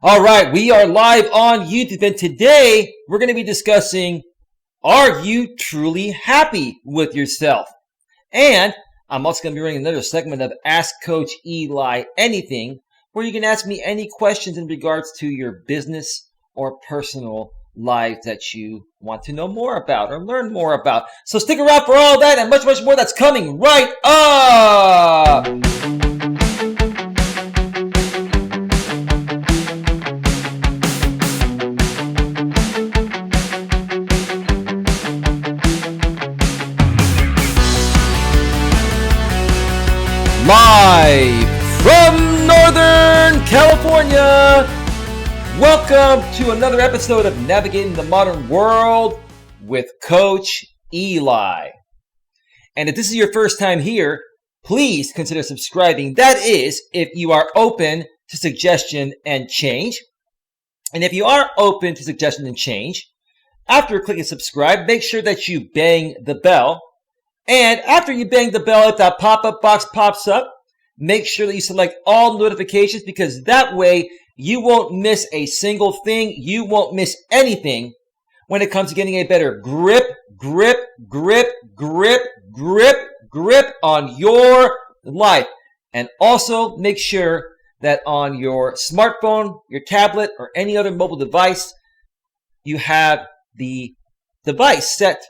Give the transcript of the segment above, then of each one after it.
All right, we are live on YouTube, and today we're going to be discussing, are you truly happy with yourself? And I'm also going to be running another segment of Ask Coach Eli Anything, where you can ask me any questions in regards to your business or personal life that you want to know more about or learn more about. So stick around for all that and much, much more that's coming right up. Live from Northern California, welcome to another episode of Navigating the Modern World with Coach Eli. And if this is your first time here, please consider subscribing. That is, if you are open to suggestion and change. And if you are open to suggestion and change, after clicking subscribe, make sure that you bang the bell. And after you bang the bell, if that pop-up box pops up, make sure that you select all notifications, because that way you won't miss a single thing. You won't miss anything when it comes to getting a better grip on your life. And also make sure that on your smartphone, your tablet, or any other mobile device, you have the device set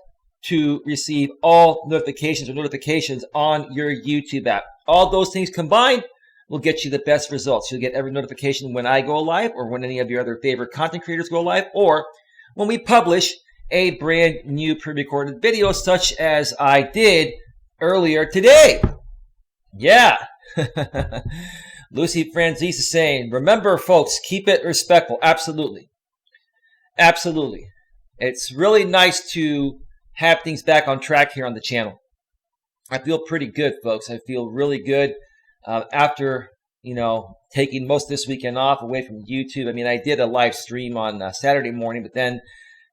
to receive all notifications on your YouTube app. All those things combined will get you the best results. You'll get every notification when I go live, or when any of your other favorite content creators go live, or when we publish a brand new pre-recorded video, such as I did earlier today. Yeah. Lucy Francis is saying, remember folks, keep it respectful. Absolutely. Absolutely. It's really nice to have things back on track here on the channel. I feel pretty good, folks. I feel really good after, taking most of this weekend off away from YouTube. I mean, I did a live stream on Saturday morning, but then,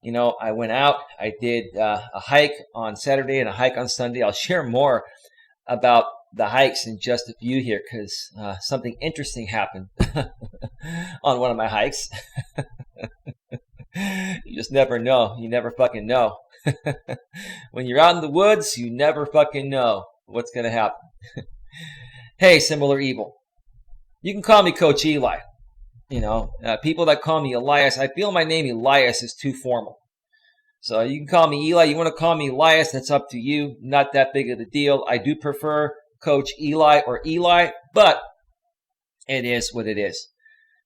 I went out. I did a hike on Saturday and a hike on Sunday. I'll share more about the hikes in just a few here, because something interesting happened on one of my hikes. You just never know. You never fucking know. When you're out in the woods, you never fucking know what's going to happen. Hey, similar evil. You can call me Coach Eli. People that call me Elias, I feel my name Elias is too formal. So you can call me Eli. You want to call me Elias, that's up to you. Not that big of a deal. I do prefer Coach Eli or Eli, but it is what it is.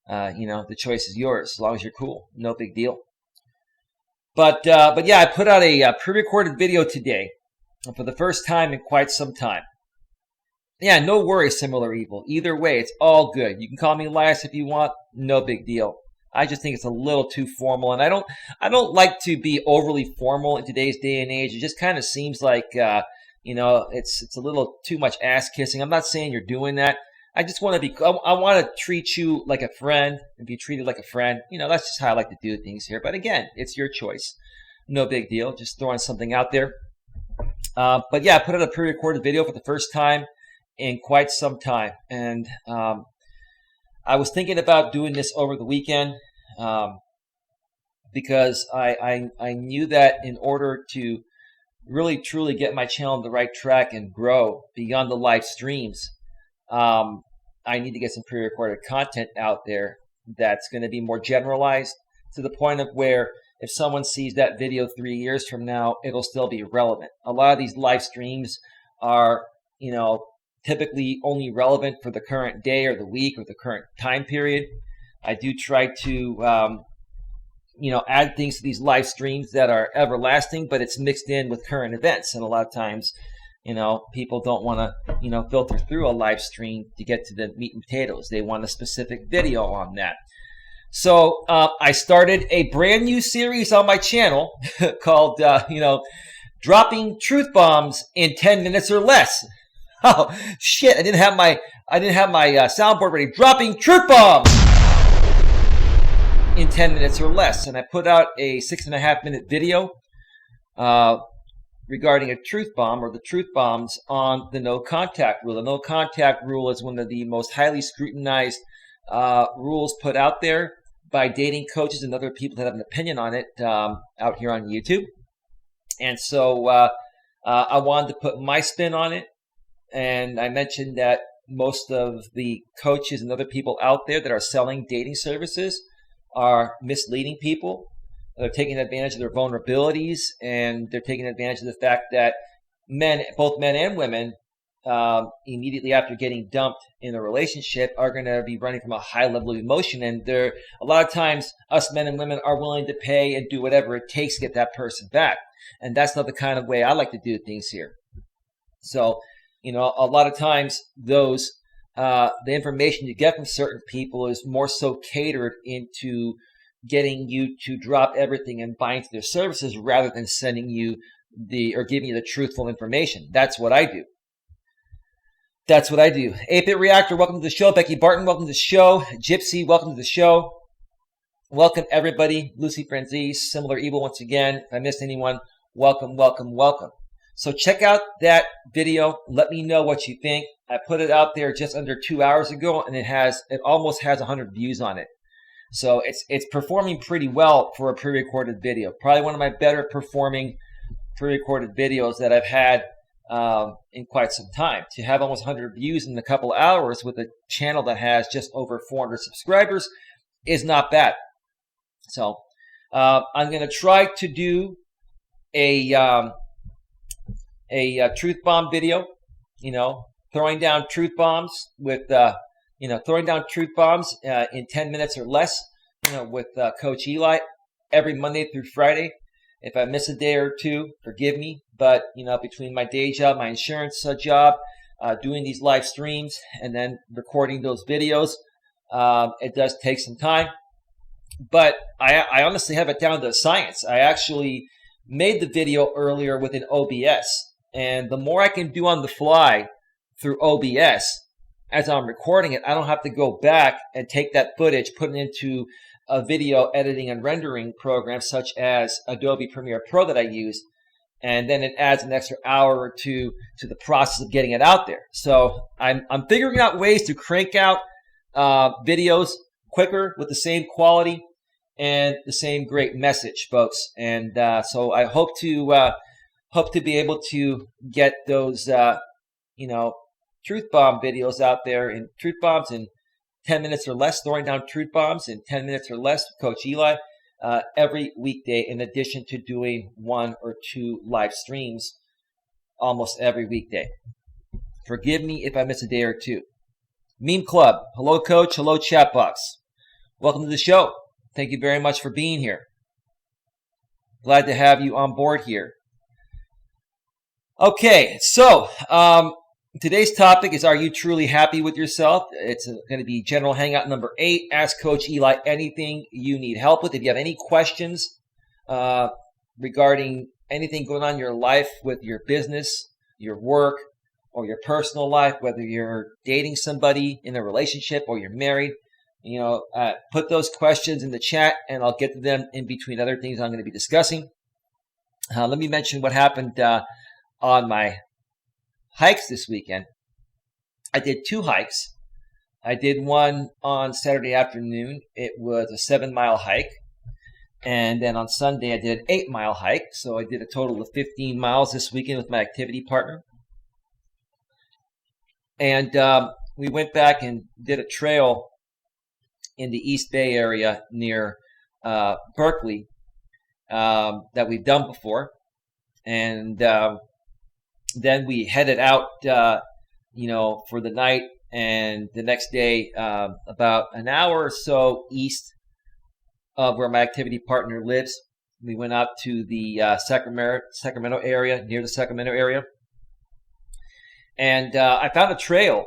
The choice is yours, as long as you're cool. No big deal. But yeah, I put out a pre-recorded video today for the first time in quite some time. Yeah, no worries, similar evil. Either way, it's all good. You can call me Elias if you want. No big deal. I just think it's a little too formal, and I don't like to be overly formal in today's day and age. It just kind of seems like it's a little too much ass kissing. I'm not saying you're doing that. I just want to I want to treat you like a friend and be treated like a friend. That's just how I like to do things here. But again, it's your choice. No big deal. Just throwing something out there. But yeah, I put out a pre-recorded video for the first time in quite some time. And I was thinking about doing this over the weekend because I knew that in order to really truly get my channel on the right track and grow beyond the live streams, I need to get some pre-recorded content out there that's going to be more generalized, to the point of where if someone sees that video 3 years from now, it'll still be relevant. A lot of these live streams are, typically only relevant for the current day or the week or the current time period. I do try to, add things to these live streams that are everlasting, but it's mixed in with current events. And a lot of times, people don't want to, filter through a live stream to get to the meat and potatoes. They want a specific video on that. So I started a brand new series on my channel called, Dropping Truth Bombs in 10 Minutes or Less. Oh, shit. I didn't have my soundboard ready. Dropping Truth Bombs in 10 minutes or less. And I put out a 6.5-minute video regarding a truth bomb, or the truth bombs, on the no contact rule. The no contact rule is one of the most highly scrutinized rules put out there. by dating coaches and other people that have an opinion on it out here on YouTube. And so I wanted to put my spin on it. And I mentioned that most of the coaches and other people out there that are selling dating services are misleading people. They're taking advantage of their vulnerabilities, and they're taking advantage of the fact that both men and women, immediately after getting dumped in a relationship, are going to be running from a high level of emotion. And a lot of times, us men and women are willing to pay and do whatever it takes to get that person back. And that's not the kind of way I like to do things here. So, a lot of times the information you get from certain people is more so catered into getting you to drop everything and buy into their services rather than sending you or giving you the truthful information. That's what I do. 8-Bit Reactor, welcome to the show. Becky Barton, welcome to the show. Gypsy, welcome to the show. Welcome, everybody. Lucy Franzese, Similar Evil once again. If I missed anyone, welcome. So check out that video. Let me know what you think. I put it out there just under 2 hours ago, and it almost has 100 views on it. So it's performing pretty well for a pre-recorded video. Probably one of my better performing pre-recorded videos that I've had in quite some time. To have almost 100 views in a couple hours with a channel that has just over 400 subscribers is not bad. So I'm going to try to do a truth bomb video, throwing down truth bombs in 10 minutes or less, with Coach Eli every Monday through Friday. If I miss a day or two, forgive me. But, between my day job, my insurance job, doing these live streams, and then recording those videos, it does take some time. But I honestly have it down to science. I actually made the video earlier with an OBS. And the more I can do on the fly through OBS as I'm recording it, I don't have to go back and take that footage, put it into a video editing and rendering program such as Adobe Premiere Pro that I use. And then it adds an extra hour or two to the process of getting it out there. So I'm figuring out ways to crank out videos quicker with the same quality and the same great message, folks. And so I hope to be able to get those, truth bomb videos out there, in truth bombs in 10 minutes or less, throwing down truth bombs in 10 minutes or less with Coach Eli every weekday, in addition to doing 1 or 2 live streams almost every weekday. Forgive me if I miss a day or two. Meme Club, hello Coach, hello chat box. Welcome to the show. Thank you very much for being here. Glad to have you on board here. Okay, so today's topic is, are you truly happy with yourself? It's going to be General Hangout number 8. Ask Coach Eli anything you need help with. If you have any questions regarding anything going on in your life with your business, your work, or your personal life, whether you're dating somebody in a relationship or you're married, put those questions in the chat and I'll get to them in between other things I'm going to be discussing. Let me mention what happened on my hikes this weekend. I did 2 hikes. I did one on Saturday afternoon. It was a 7-mile hike. And then on Sunday, I did an 8-mile hike. So I did a total of 15 miles this weekend with my activity partner. And we went back and did a trail in the East Bay area near Berkeley that we've done before. And then we headed out, for the night, and the next day, about an hour or so east of where my activity partner lives, we went out to the Sacramento area, near the Sacramento area, and I found a trail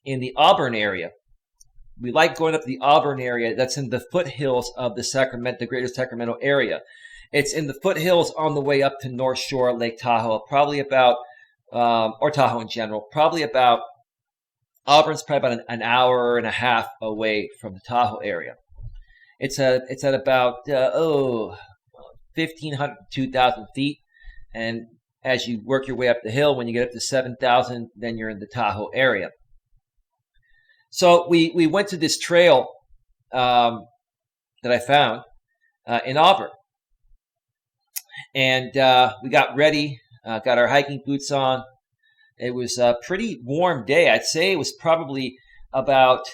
in the Auburn area. We like going up the Auburn area. That's in the foothills of the greater Sacramento area. It's in the foothills on the way up to North Shore, Lake Tahoe, probably about, or Tahoe in general, probably about, Auburn's probably about an hour and a half away from the Tahoe area. It's at about, 1,500 to 2,000 feet. And as you work your way up the hill, when you get up to 7,000, then you're in the Tahoe area. So we went to this trail, that I found in Auburn. And we got ready, got our hiking boots on. It was a pretty warm day. I'd say it was probably about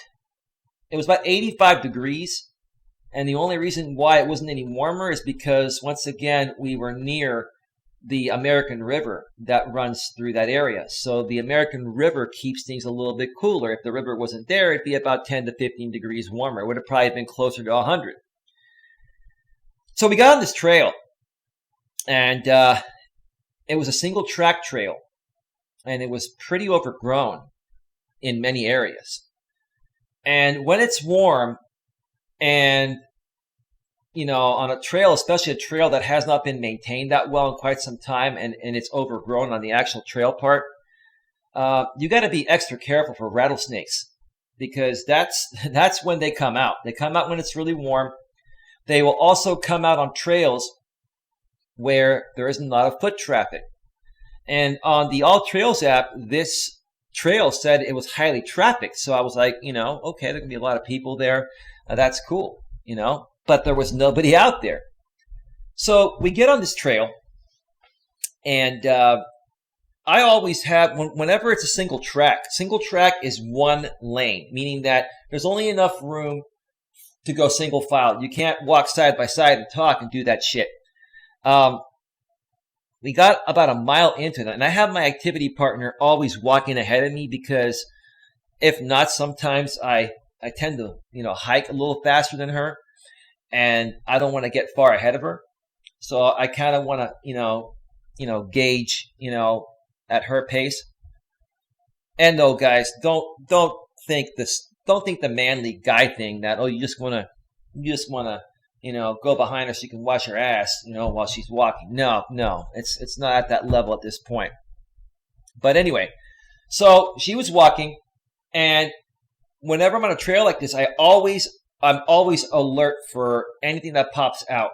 85 degrees. And the only reason why it wasn't any warmer is because, once again, we were near the American River that runs through that area. So the American River keeps things a little bit cooler. If the river wasn't there, it'd be about 10 to 15 degrees warmer. It would have probably been closer to 100. So we got on this trail, and it was a single track trail, and it was pretty overgrown in many areas. And when it's warm, and on a trail, especially a trail that has not been maintained that well in quite some time, and it's overgrown on the actual trail part, you got to be extra careful for rattlesnakes, because that's when they come out. They come out when it's really warm. They will also come out on trails where there isn't a lot of foot traffic. And on the All Trails app, this trail said it was highly trafficked. So I was like, okay, there can be a lot of people there. That's cool, but there was nobody out there. So we get on this trail, and I always have, whenever it's a single track is one lane, meaning that there's only enough room to go single file. You can't walk side by side and talk and do that shit. We got about a mile into it, and I have my activity partner always walking ahead of me, because if not, sometimes I tend to, hike a little faster than her, and I don't want to get far ahead of her. So I kind of want to, gauge, at her pace. And no, guys, don't think the manly guy thing that, you just want to, go behind her so you can wash her ass, while she's walking. No, it's not at that level at this point. But anyway, so she was walking, and whenever I'm on a trail like this, I'm always alert for anything that pops out.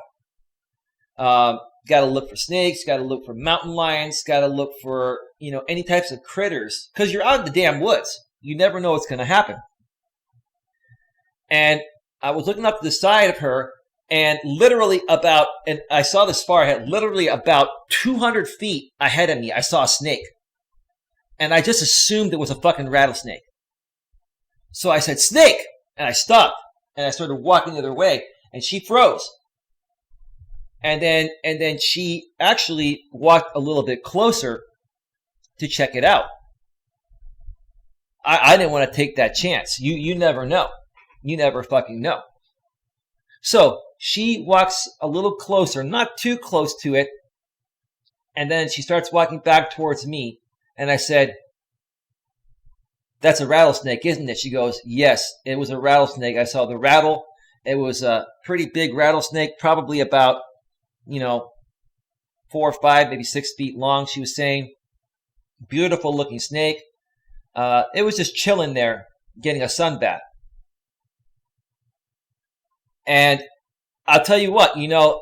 Got to look for snakes, got to look for mountain lions, got to look for, any types of critters, because you're out in the damn woods. You never know what's going to happen. And I was looking up to the side of her, and literally and I saw this far ahead, literally about 200 feet ahead of me, I saw a snake. And I just assumed it was a fucking rattlesnake. So I said, "Snake!" And I stopped, and I started walking the other way, and she froze. And then she actually walked a little bit closer to check it out. I didn't want to take that chance. You never know. You never fucking know. So she walks a little closer, not too close to it, and then she starts walking back towards me, and I said, "That's a rattlesnake, isn't it?" She goes, "Yes, it was a rattlesnake. I saw the rattle. It was a pretty big rattlesnake, probably about, 4 or 5, maybe 6 feet long," she was saying. Beautiful looking snake. It was just chilling there, getting a sunbath. And I'll tell you what,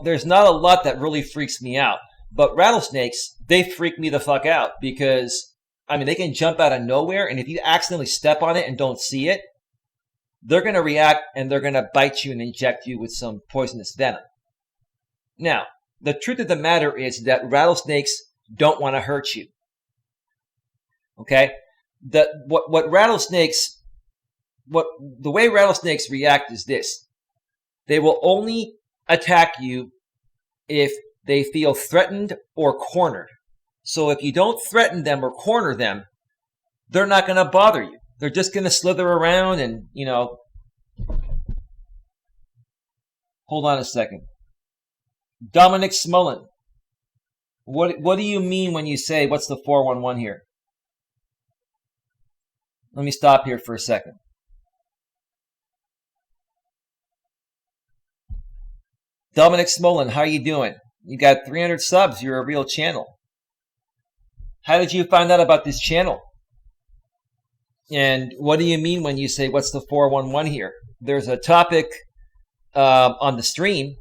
there's not a lot that really freaks me out. But rattlesnakes, they freak me the fuck out, because they can jump out of nowhere, and if you accidentally step on it and don't see it, they're going to react, and they're going to bite you and inject you with some poisonous venom. Now, the truth of the matter is that rattlesnakes don't want to hurt you. Okay? The way rattlesnakes react is this. They will only attack you if they feel threatened or cornered. So if you don't threaten them or corner them, they're not going to bother you. They're just going to slither around and, Hold on a second. Dominic Smullen. What do you mean when you say, what's the 411 here? Let me stop here for a second. Dominic Smullen, how are you doing? You got 300 subs. You're a real channel. How did you find out about this channel? And what do you mean when you say, what's the 411 here? There's a topic on the stream,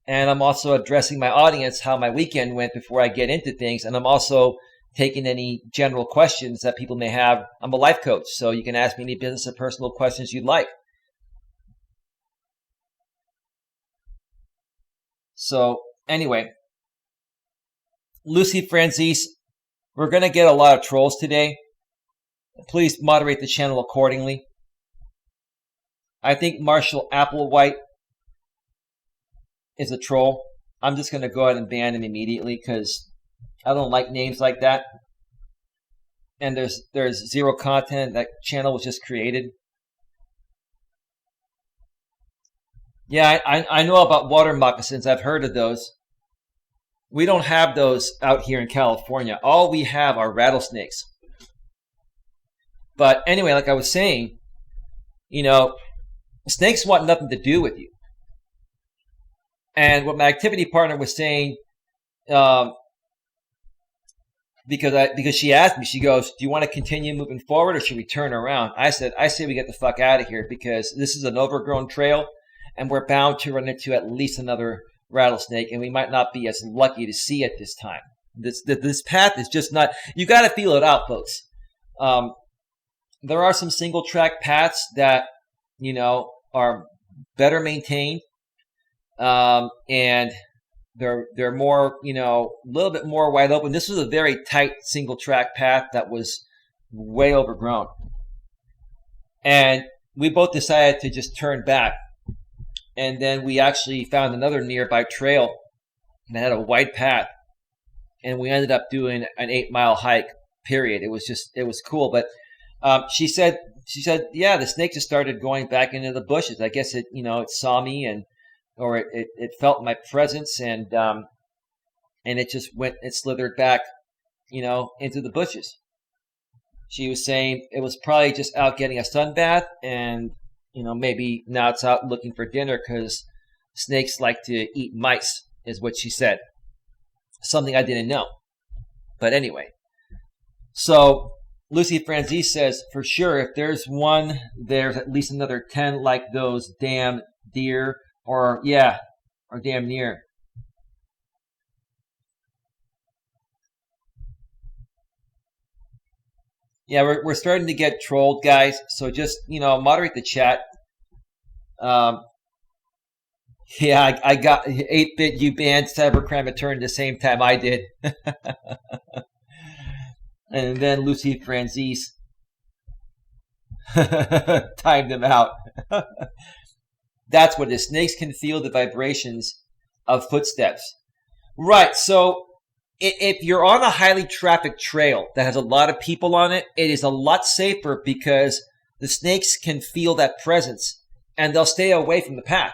and I'm also addressing my audience, how my weekend went before I get into things, and I'm also taking any general questions that people may have. I'm a life coach, so you can ask me any business or personal questions you'd like. So anyway, Lucy Francis, we're going to get a lot of trolls today. Please moderate the channel accordingly. I think Marshall Applewhite is a troll. I'm just going to go ahead and ban him immediately because I don't like names like that. And there's zero content. That channel was just created. Yeah, I know about water moccasins. I've heard of those. We don't have those out here in California. All we have are rattlesnakes. But anyway, like I was saying, snakes want nothing to do with you. And what my activity partner was saying, because she asked me, she goes, "Do you want to continue moving forward or should we turn around?" I say we get the fuck out of here because this is an overgrown trail and we're bound to run into at least another rattlesnake and we might not be as lucky to see it this time. This path is just not, you got to feel it out, folks. There are some single track paths that, are better maintained. And they're more, a little bit more wide open. This was a very tight single track path that was way overgrown. And we both decided to just turn back. And then we actually found another nearby trail that had a wide path. And we ended up doing an 8-mile hike, period. It was cool. But she said, yeah, the snake just started going back into the bushes. I guess it saw me or it felt my presence and it just it slithered back, into the bushes. She was saying it was probably just out getting a sunbath and, maybe now it's out looking for dinner because snakes like to eat mice, is what she said. Something I didn't know. But anyway, so Lucy Francis says, for sure, if there's one, there's at least another 10 like those damn deer. Or damn near. Yeah, we're starting to get trolled, guys. So just, moderate the chat. Yeah, I got 8-bit. You banned Cybercrime Eternity the same time I did. And then Lucy Francis timed them out. That's what it is. Snakes can feel the vibrations of footsteps. Right. So if you're on a highly trafficked trail that has a lot of people on it, it is a lot safer because the snakes can feel that presence and they'll stay away from the path.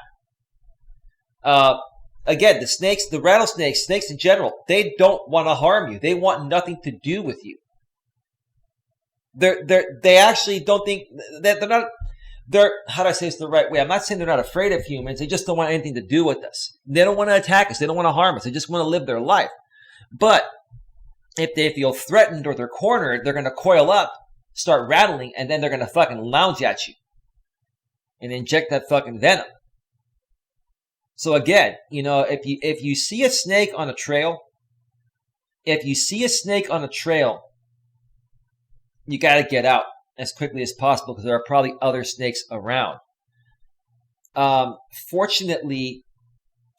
Again, the rattlesnakes, snakes in general, they don't want to harm you. They want nothing to do with you. They actually don't think that they're not. How do I say this the right way? I'm not saying they're not afraid of humans. They just don't want anything to do with us. They don't want to attack us. They don't want to harm us. They just want to live their life. But if they feel threatened or they're cornered, they're going to coil up, start rattling, and then they're going to fucking lounge at you and inject that fucking venom. So again, if you see a snake on a trail, you got to get out as quickly as possible because there are probably other snakes around. Fortunately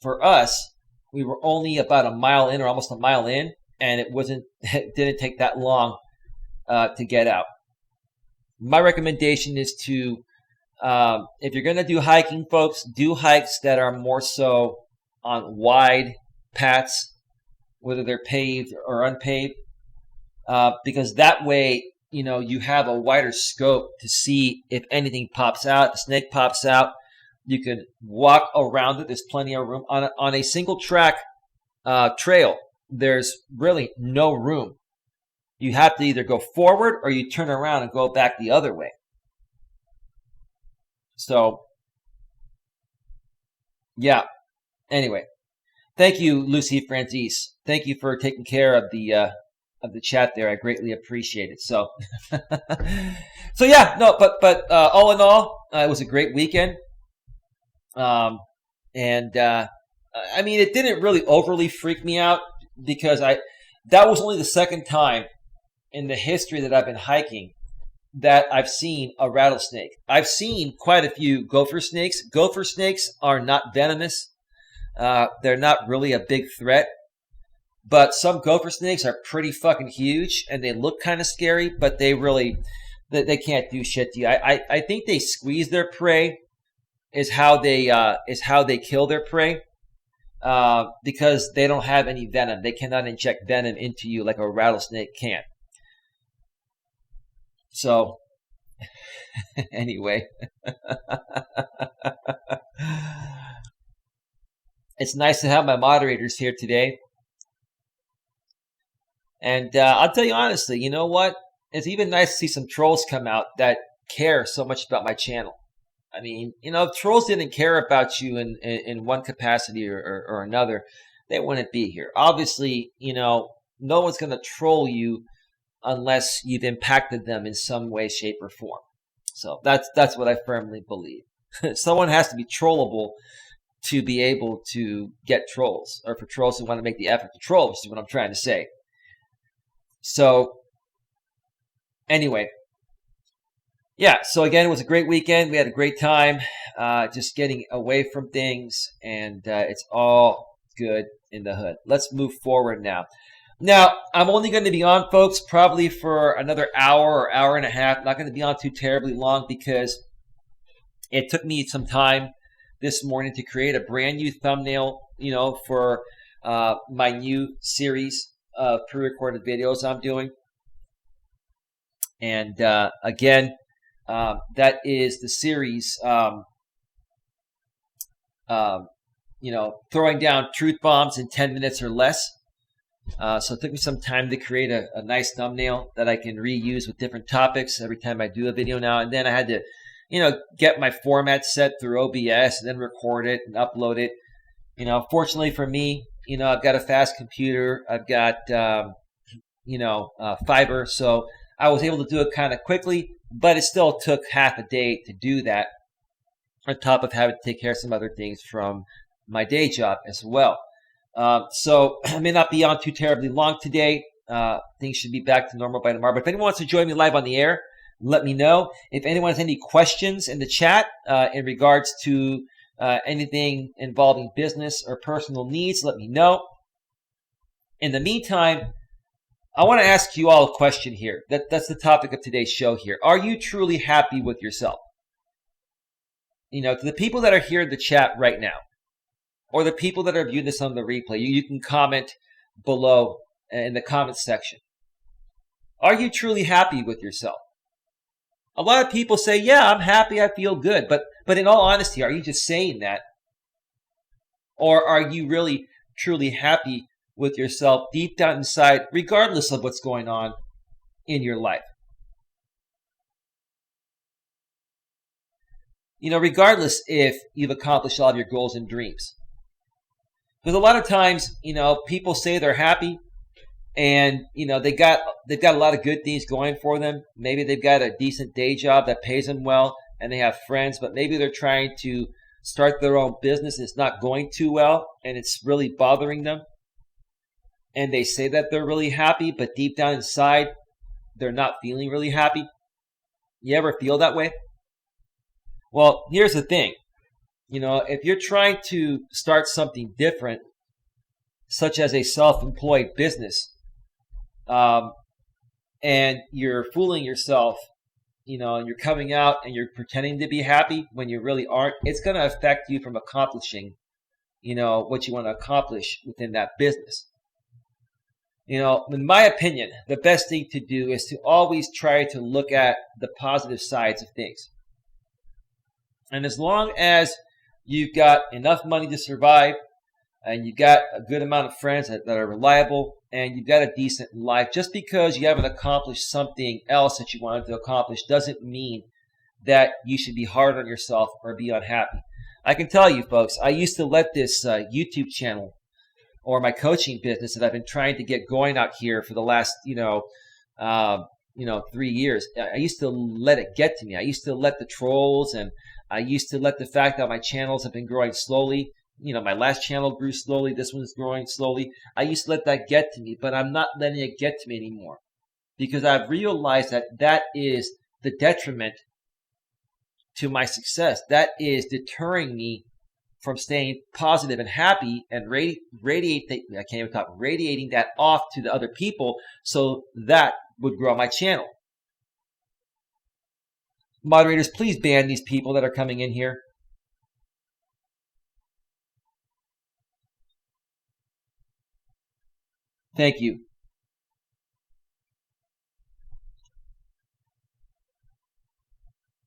for us, we were only about a mile in or almost a mile in, and it didn't take that long to get out. My recommendation is to, if you're going to do hiking, folks, do hikes that are more so on wide paths, whether they're paved or unpaved, because that way, you have a wider scope to see if anything pops out. The snake pops out. You can walk around it. There's plenty of room. On a single track trail, there's really no room. You have to either go forward or you turn around and go back the other way. So, yeah. Anyway, thank you, Lucy Francis. Thank you for taking care of the chat there. I greatly appreciate it. So, but all in all, it was a great weekend. I mean, it didn't really overly freak me out because that was only the second time in the history that I've been hiking that I've seen a rattlesnake. I've seen quite a few gopher snakes. Gopher snakes are not venomous. they're not really a big threat. But some gopher snakes are pretty fucking huge, and they look kind of scary, but they can't do shit to you. I think they squeeze their prey is how they kill their prey, because they don't have any venom. They cannot inject venom into you like a rattlesnake can. So, anyway. It's nice to have my moderators here today. And I'll tell you honestly, you know what? It's even nice to see some trolls come out that care so much about my channel. I mean, if trolls didn't care about you in one capacity or another, they wouldn't be here. Obviously, no one's going to troll you unless you've impacted them in some way, shape, or form. So that's what I firmly believe. Someone has to be trollable to be able to get trolls, or for trolls who want to make the effort to troll, which is what I'm trying to say. So, anyway, yeah, so again, it was a great weekend. We had a great time just getting away from things, and it's all good in the hood. Let's move forward now. Now, I'm only going to be on, folks, probably for another hour or hour and a half. Not going to be on too terribly long because it took me some time this morning to create a brand new thumbnail, for my new series of pre-recorded videos I'm doing. And again, that is the series, throwing down truth bombs in 10 minutes or less. So it took me some time to create a nice thumbnail that I can reuse with different topics every time I do a video now. And then I had to, get my format set through OBS and then record it and upload it. Fortunately for me, I've got a fast computer. I've got, fiber. So I was able to do it kind of quickly, but it still took half a day to do that, on top of having to take care of some other things from my day job as well. So I may not be on too terribly long today. Things should be back to normal by tomorrow. But if anyone wants to join me live on the air, let me know. If anyone has any questions in the chat in regards to anything involving business or personal needs, let me know. In the meantime, I want to ask you all a question here. That's the topic of today's show here. Are you truly happy with yourself? To the people that are here in the chat right now, or the people that are viewing this on the replay, you can comment below in the comment section. Are you truly happy with yourself? A lot of people say, yeah, I'm happy, I feel good. But in all honesty, are you just saying that? Or are you really, truly happy with yourself deep down inside, regardless of what's going on in your life? Regardless if you've accomplished all of your goals and dreams. Because a lot of times, people say they're happy, and they've got a lot of good things going for them. Maybe they've got a decent day job that pays them well, and they have friends, but maybe they're trying to start their own business and it's not going too well, and it's really bothering them. And they say that they're really happy, but deep down inside, they're not feeling really happy. You ever feel that way? Well, here's the thing. If you're trying to start something different, such as a self-employed business, and you're fooling yourself, and you're coming out and you're pretending to be happy when you really aren't, it's going to affect you from accomplishing, what you want to accomplish within that business. In my opinion, the best thing to do is to always try to look at the positive sides of things. And as long as you've got enough money to survive, and you've got a good amount of friends that are reliable, and you've got a decent life, just because you haven't accomplished something else that you wanted to accomplish doesn't mean that you should be hard on yourself or be unhappy. I can tell you, folks, I used to let this YouTube channel, or my coaching business that I've been trying to get going out here for the last, 3 years. I used to let it get to me. I used to let the trolls, and I used to let the fact that my channels have been growing slowly. My last channel grew slowly. This one's growing slowly. I used to let that get to me, but I'm not letting it get to me anymore, because I've realized that is the detriment to my success. That is deterring me from staying positive and happy and radiating that off to the other people, so that would grow my channel. Moderators, please ban these people that are coming in here. Thank you.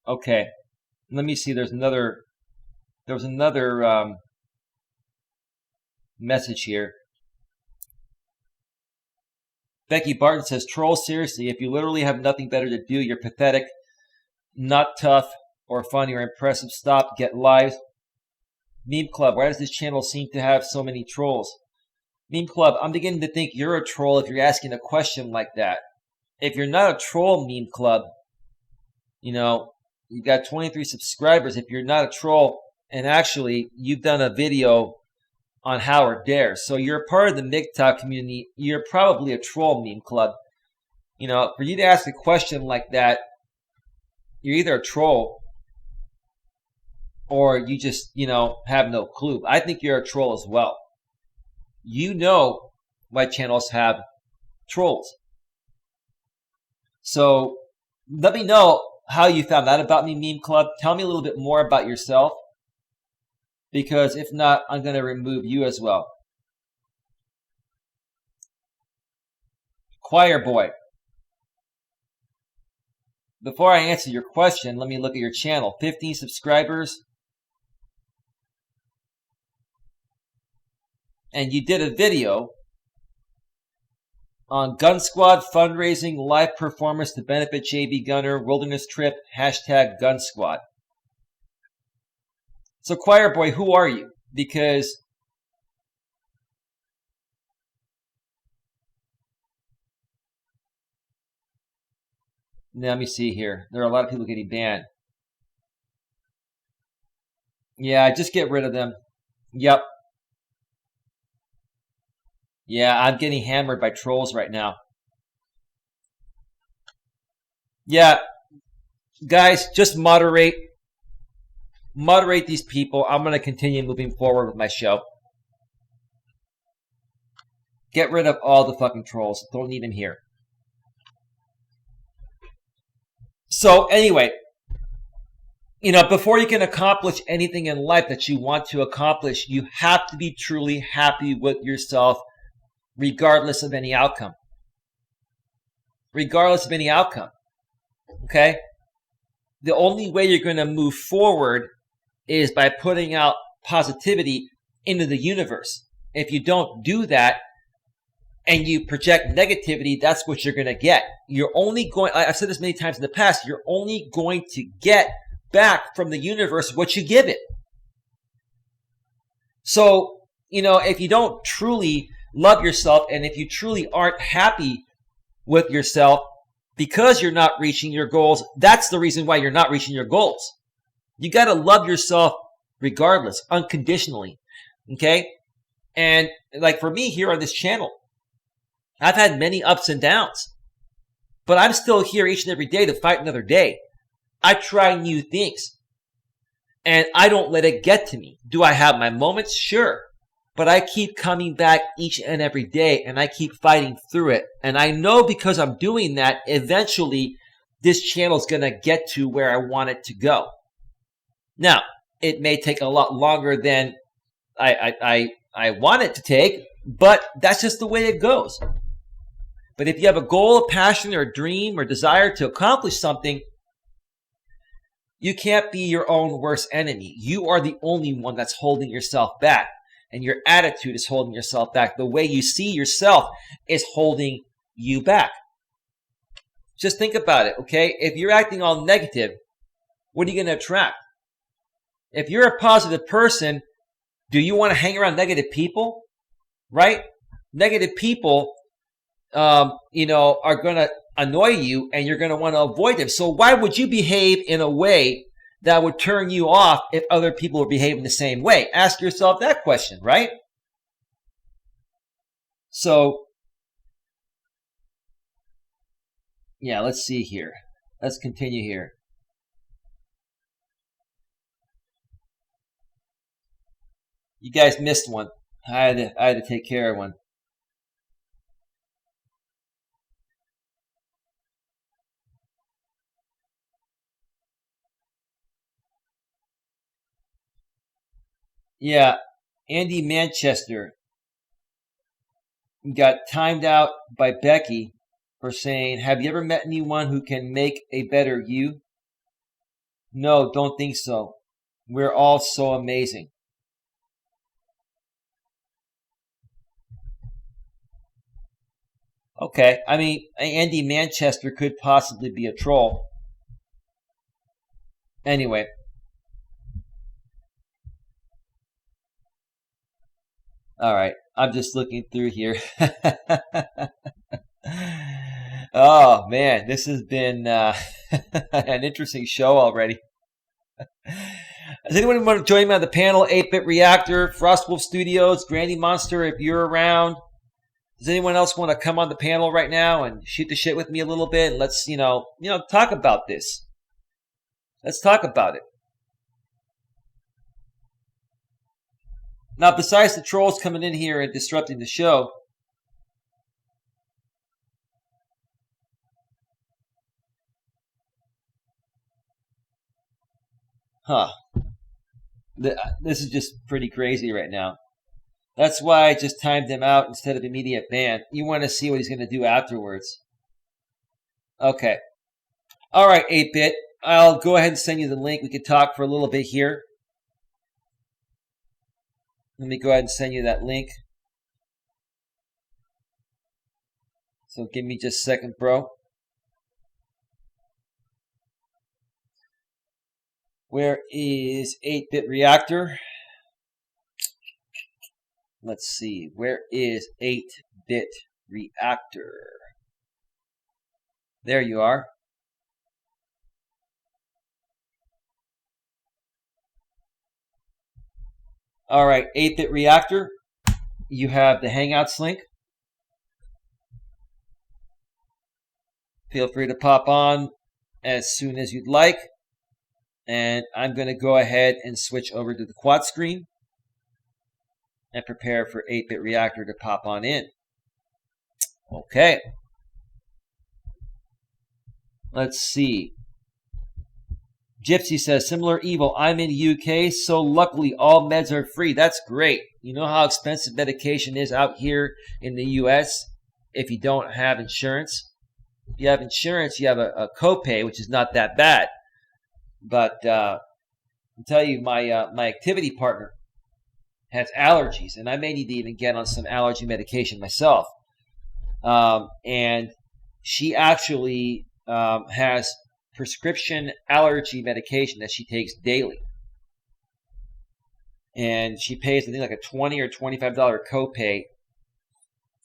Okay, let me see. There was another message here. Becky Barton says, troll seriously. If you literally have nothing better to do, you're pathetic, not tough or funny or impressive. Stop, get lives. Meme Club, why does this channel seem to have so many trolls? Meme Club, I'm beginning to think you're a troll if you're asking a question like that. If you're not a troll, Meme Club, you know, you got 23 subscribers. If you're not a troll, and actually you've done a video on Howard Dare, so you're a part of the MGTOW community, you're probably a troll, Meme Club. You know, for you to ask a question like that, you're either a troll or you just, you know, have no clue. I think you're a troll as well. You know my channels have trolls. So let me know how you found out about me, Meme Club. Tell me a little bit more about yourself, because if not, I'm going to remove you as well. Choir Boy, before I answer your question, let me look at your channel. 15 subscribers. And you did a video on Gun Squad fundraising live performance to benefit JB Gunner wilderness trip #Gun Squad. So Choir Boy, who are you? Because now, let me see here. There are a lot of people getting banned. Yeah, just get rid of them. Yep. Yeah, I'm getting hammered by trolls right now. Yeah, guys, just moderate these people. I'm going to continue moving forward with my show. Get rid of all the fucking trolls. Don't need them here. So anyway, you know, before you can accomplish anything in life that you want to accomplish, you have to be truly happy with yourself, regardless of any outcome. Regardless of any outcome. Okay? The only way you're going to move forward is by putting out positivity into the universe. If you don't do that and you project negativity, that's what you're going to get. You're only going, I've said this many times in the past, you're only going to get back from the universe what you give it. So, you know, if you don't truly love yourself, and if you truly aren't happy with yourself because you're not reaching your goals, that's the reason why you're not reaching your goals. You got to love yourself regardless, unconditionally. Okay? And like for me here on this channel, I've had many ups and downs, but I'm still here each and every day to fight another day. I try new things and I don't let it get to me. Do I have my moments? Sure. But I keep coming back each and every day and I keep fighting through it. And I know because I'm doing that, eventually this channel is going to get to where I want it to go. Now, it may take a lot longer than I want it to take, but that's just the way it goes. But if you have a goal, a passion, or a dream, or desire to accomplish something, you can't be your own worst enemy. You are the only one that's holding yourself back. And your attitude is holding yourself back. The way you see yourself is holding you back. Just think about it, okay? If you're acting all negative, what are you going to attract? If you're a positive person, do you want to hang around negative people? Right? Negative people, you know, are going to annoy you and you're going to want to avoid them. So why would you behave in a way that would turn you off if other people were behaving the same way? Ask yourself that question, right? So, yeah, let's see here. Let's continue here. You guys missed one. I had to take care of one. Yeah, Andy Manchester got timed out by Becky for saying, "Have you ever met anyone who can make a better you?" No, don't think so. We're all so amazing. Okay, I mean, Andy Manchester could possibly be a troll. Anyway, all right, I'm just looking through here. Oh man, this has been an interesting show already. Does anyone want to join me on the panel? 8-Bit Reactor, Frostwolf Studios, Granny Monster, if you're around. Does anyone else want to come on the panel right now and shoot the shit with me a little bit? Let's, talk about this. Let's talk about it. Now, besides the trolls coming in here and disrupting the show, this is just pretty crazy right now. That's why I just timed him out instead of immediate ban. You want to see what he's going to do afterwards. Okay. All right, 8-Bit. I'll go ahead and send you the link. We can talk for a little bit here. Let me go ahead and send you that link. So give me just a second, bro. Where is 8-Bit Reactor? Let's see. Where is 8-Bit Reactor? There you are. All right, 8-Bit Reactor. You have the Hangouts link. Feel free to pop on as soon as you'd like. And I'm going to go ahead and switch over to the quad screen and prepare for 8-Bit Reactor to pop on in. Okay. Let's see. Gypsy says, similar evil. I'm in the UK, so luckily all meds are free. That's great. You know how expensive medication is out here in the US if you don't have insurance? If you have insurance, you have a copay, which is not that bad. But I'll tell you, my activity partner has allergies, and I may need to even get on some allergy medication myself. And she actually has prescription allergy medication that she takes daily. And she pays, I think, like a $20 or $25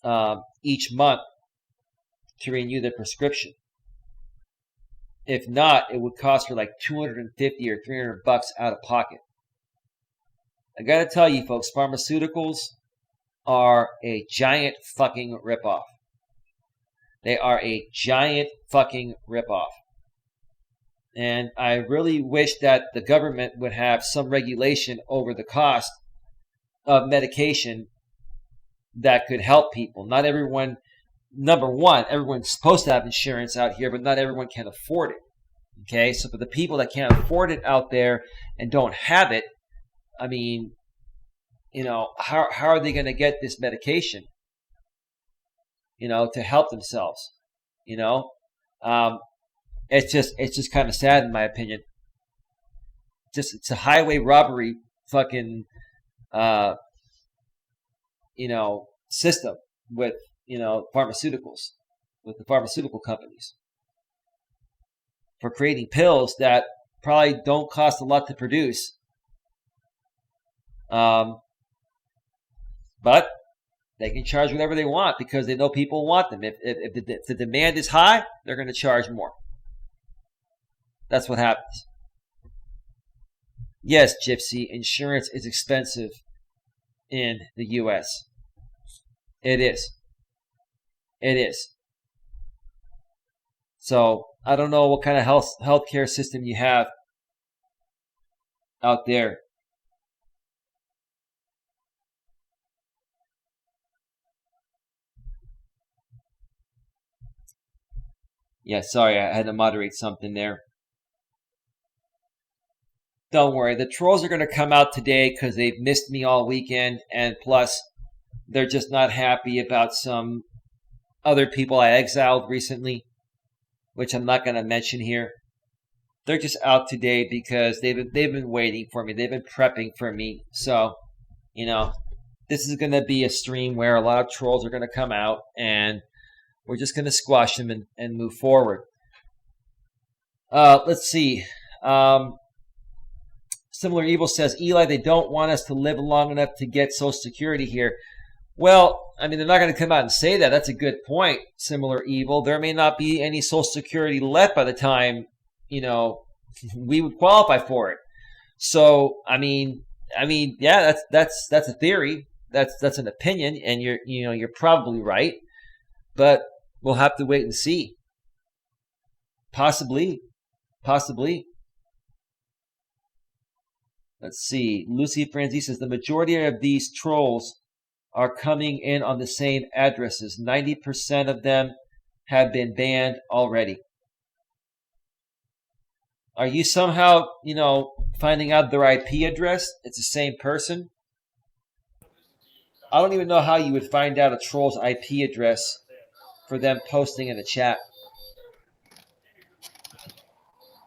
copay each month to renew the prescription. If not, it would cost her like $250 or $300 out of pocket. I gotta tell you, folks, pharmaceuticals are a giant fucking ripoff. They are a giant fucking ripoff. And I really wish that the government would have some regulation over the cost of medication that could help people. Not everyone, number one, everyone's supposed to have insurance out here, but not everyone can afford it. Okay, so for the people that can't afford it out there and don't have it, I mean, how are they going to get this medication? To help themselves. It's just kind of sad in my opinion. It's a highway robbery fucking system with pharmaceuticals, with the pharmaceutical companies, for creating pills that probably don't cost a lot to produce. But they can charge whatever they want because they know people want them. If the demand is high, they're going to charge more. That's what happens. Yes, Gypsy, insurance is expensive in the U.S. It is. It is. So I don't know what kind of healthcare system you have out there. Yeah, sorry, I had to moderate something there. Don't worry, the trolls are going to come out today because they've missed me all weekend, and plus, they're just not happy about some other people I exiled recently, which I'm not going to mention here. They're just out today because they've been waiting for me. They've been prepping for me. So, this is going to be a stream where a lot of trolls are going to come out, and we're just going to squash them and move forward. Let's see. Similar Evil says, Eli, they don't want us to live long enough to get Social Security here. Well, I mean, they're not going to come out and say that. That's a good point, Similar Evil. There may not be any Social Security left by the time, we would qualify for it. So, I mean, yeah, that's a theory. That's an opinion, and you're probably right. But we'll have to wait and see. Possibly. Let's see. Lucy Franzi says the majority of these trolls are coming in on the same addresses. 90% of them have been banned already. Are you somehow, finding out their IP address? It's the same person? I don't even know how you would find out a troll's IP address for them posting in the chat.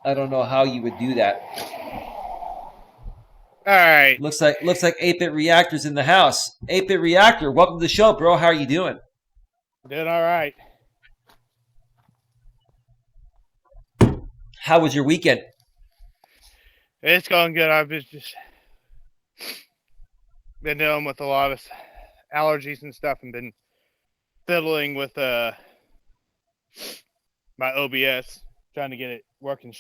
I don't know how you would do that. All right. Looks like 8-Bit Reactor's in the house. 8-Bit Reactor, welcome to the show, bro. How are you doing? Doing all right. How was your weekend? It's going good. I've just been dealing with a lot of allergies and stuff, and been fiddling with my OBS, trying to get it working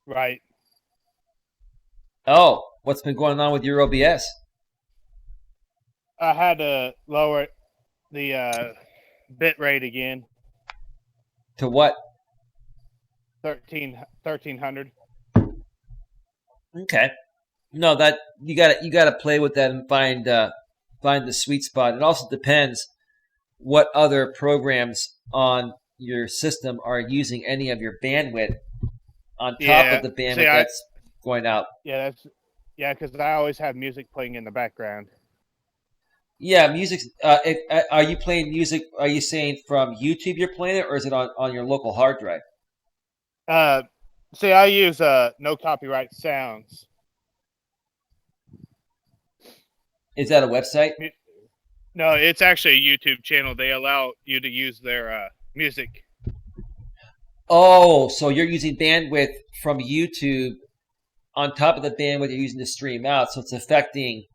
right. Oh, what's been going on with your OBS? I had to lower the bit rate again. To what? 1300. Okay. No, that you got to play with that and find the sweet spot. It also depends what other programs on your system are using any of your bandwidth on top of the bandwidth that's going out. Yeah, because I always have music playing in the background. Yeah, music. Are you playing music? Are you saying from YouTube you're playing it, or is it on your local hard drive? I use no copyright sounds. Is that a website? No, it's actually a YouTube channel. They allow you to use their music. Oh, so you're using bandwidth from YouTube on top of the bandwidth you're using to stream out, so it's affecting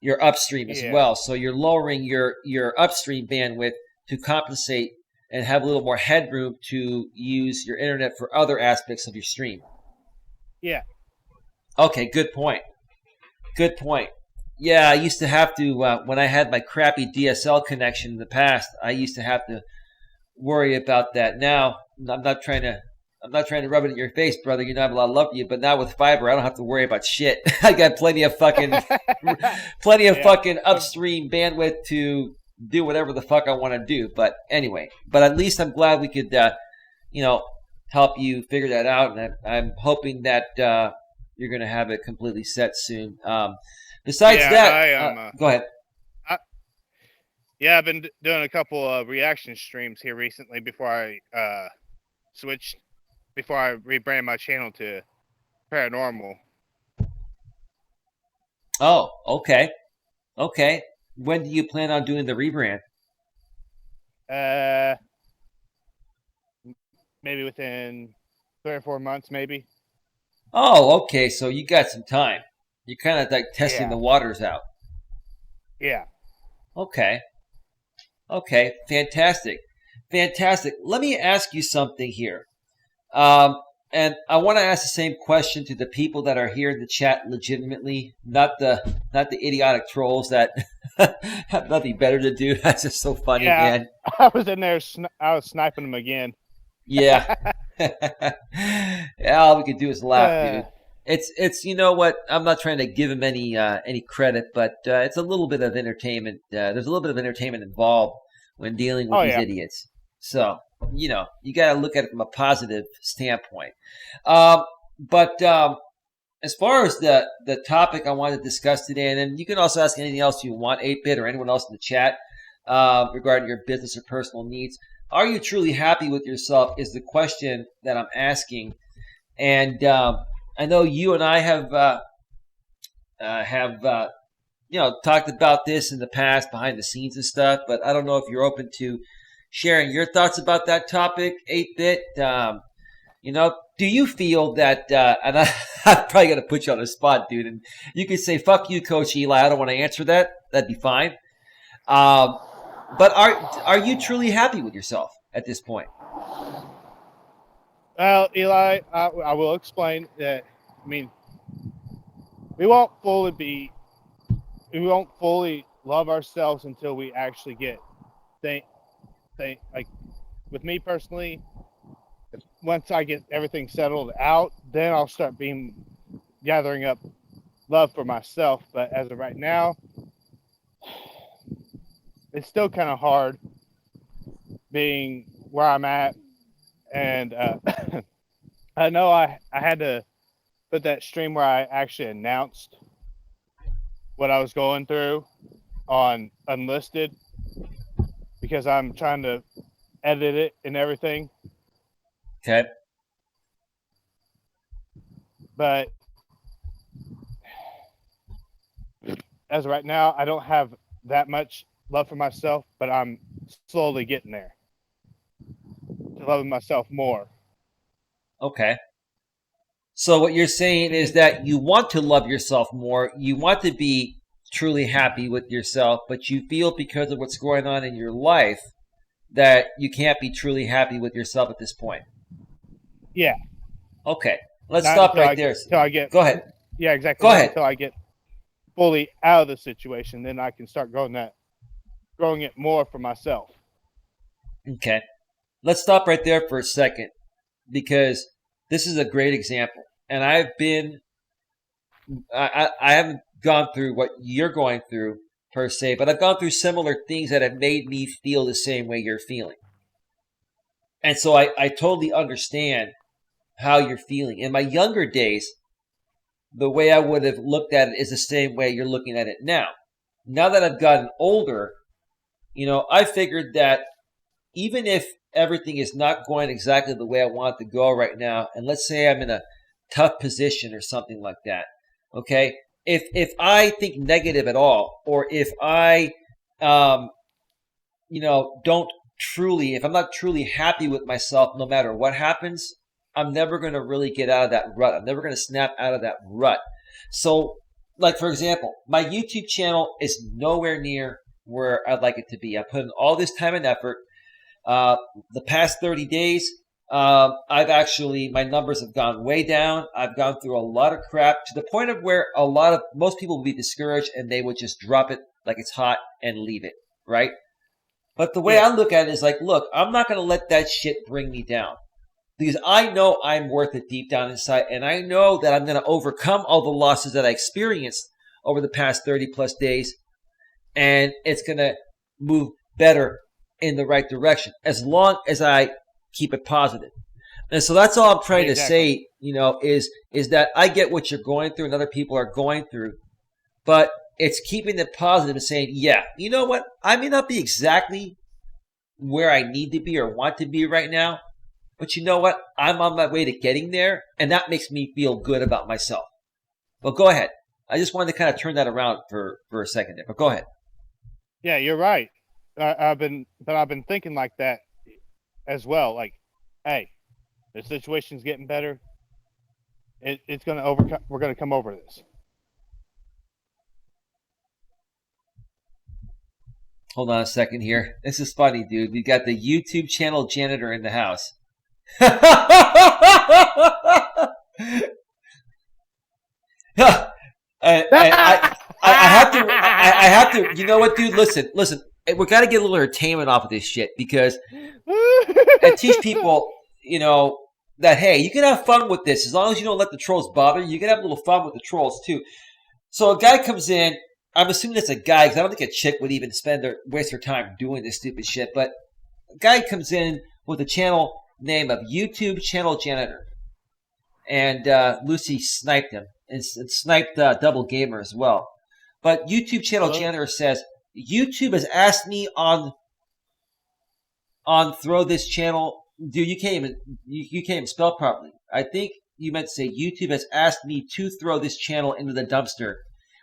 your upstream as well. So you're lowering your upstream bandwidth to compensate and have a little more headroom to use your internet for other aspects of your stream. Yeah. Okay, good point. Yeah, I used to have to, when I had my crappy DSL connection in the past, I used to have to worry about that. Now, I'm not trying to rub it in your face, brother. You know, I have a lot of love for you, but now with fiber, I don't have to worry about shit. I got plenty of fucking upstream bandwidth to do whatever the fuck I want to do. But anyway, at least I'm glad we could, help you figure that out. And I'm hoping that you're going to have it completely set soon. Besides that, go ahead. I've been doing a couple of reaction streams here recently before I rebrand my channel to Paranormal. Oh, okay. When do you plan on doing the rebrand? Maybe within 3 or 4 months, maybe. Oh, okay. So you got some time. You're kind of like testing the waters out. Yeah. Okay. Fantastic. Let me ask you something here. And I want to ask the same question to the people that are here in the chat legitimately, not the idiotic trolls that have nothing better to do. That's just so funny, man. I was in there. I was sniping them again. Yeah. All we could do is laugh, dude. It's you know what? I'm not trying to give him any credit, but it's a little bit of entertainment. There's a little bit of entertainment involved when dealing with these idiots. So you got to look at it from a positive standpoint. But as far as the topic I wanted to discuss today, and then you can also ask anything else you want, 8-Bit or anyone else in the chat, regarding your business or personal needs. Are you truly happy with yourself is the question that I'm asking. And I know you and I have talked about this in the past behind the scenes and stuff, but I don't know if you're open to sharing your thoughts about that topic, 8-Bit. Do you feel that, and I'm probably going to put you on the spot, dude, and you can say, fuck you, Coach Eli, I don't want to answer that. That'd be fine. But are you truly happy with yourself at this point? Well, Eli, I will explain that. I mean, we won't fully love ourselves until we actually get like with me personally. Once I get everything settled out, then I'll start gathering up love for myself. But as of right now, it's still kind of hard being where I'm at. And I know I had to put that stream where I actually announced what I was going through on Unlisted, because I'm trying to edit it and everything. Okay. But as of right now, I don't have that much love for myself, but I'm slowly getting there to loving myself more. Okay. So what you're saying is that you want to love yourself more. You want to be truly happy with yourself, but you feel because of what's going on in your life that you can't be truly happy with yourself at this point. Yeah. Okay. Let's stop right there. Go ahead. Yeah, exactly. Go ahead. Until I get fully out of the situation, then I can start growing it more for myself. Okay. Let's stop right there for a second, because this is a great example. And I haven't gone through what you're going through per se, but I've gone through similar things that have made me feel the same way you're feeling. And so I totally understand how you're feeling. In my younger days, the way I would have looked at it is the same way you're looking at it now. Now that I've gotten older, I figured that even if everything is not going exactly the way I want it to go right now, and let's say I'm in a tough position or something like that, okay? If I think negative at all, or if I, if I'm not truly happy with myself, no matter what happens, I'm never going to really get out of that rut. I'm never going to snap out of that rut. So, like, for example, my YouTube channel is nowhere near where I'd like it to be. I put in all this time and effort. The past 30 days, my numbers have gone way down. I've gone through a lot of crap to the point of where most people would be discouraged and they would just drop it like it's hot and leave it, right? But the way I look at it is like, look, I'm not going to let that shit bring me down, because I know I'm worth it deep down inside, and I know that I'm going to overcome all the losses that I experienced over the past 30 plus days, and it's going to move better in the right direction as long as I keep it positive. And so that's all I'm trying to say, is that I get what you're going through and other people are going through, but it's keeping it positive and saying, yeah, you know what? I may not be exactly where I need to be or want to be right now, but you know what? I'm on my way to getting there, and that makes me feel good about myself. Well, go ahead. I just wanted to kind of turn that around for a second there, but go ahead. Yeah, you're right. I've been thinking like that as well. Like, hey, the situation's getting better. It's going to overcome. We're going to come over this. Hold on a second here. This is funny, dude. We got the YouTube channel janitor in the house. I have to. You know what, dude? Listen. We got to get a little entertainment off of this shit, because I teach people, that hey, you can have fun with this as long as you don't let the trolls bother you. You can have a little fun with the trolls too. So a guy comes in. I'm assuming it's a guy, because I don't think a chick would even waste her time doing this stupid shit. But a guy comes in with the channel name of YouTube Channel Janitor. And Lucy sniped him. And sniped Double Gamer as well. But YouTube Channel Janitor says, YouTube has asked me on throw this channel. Dude, you can't even spell properly. I think you meant to say YouTube has asked me to throw this channel into the dumpster.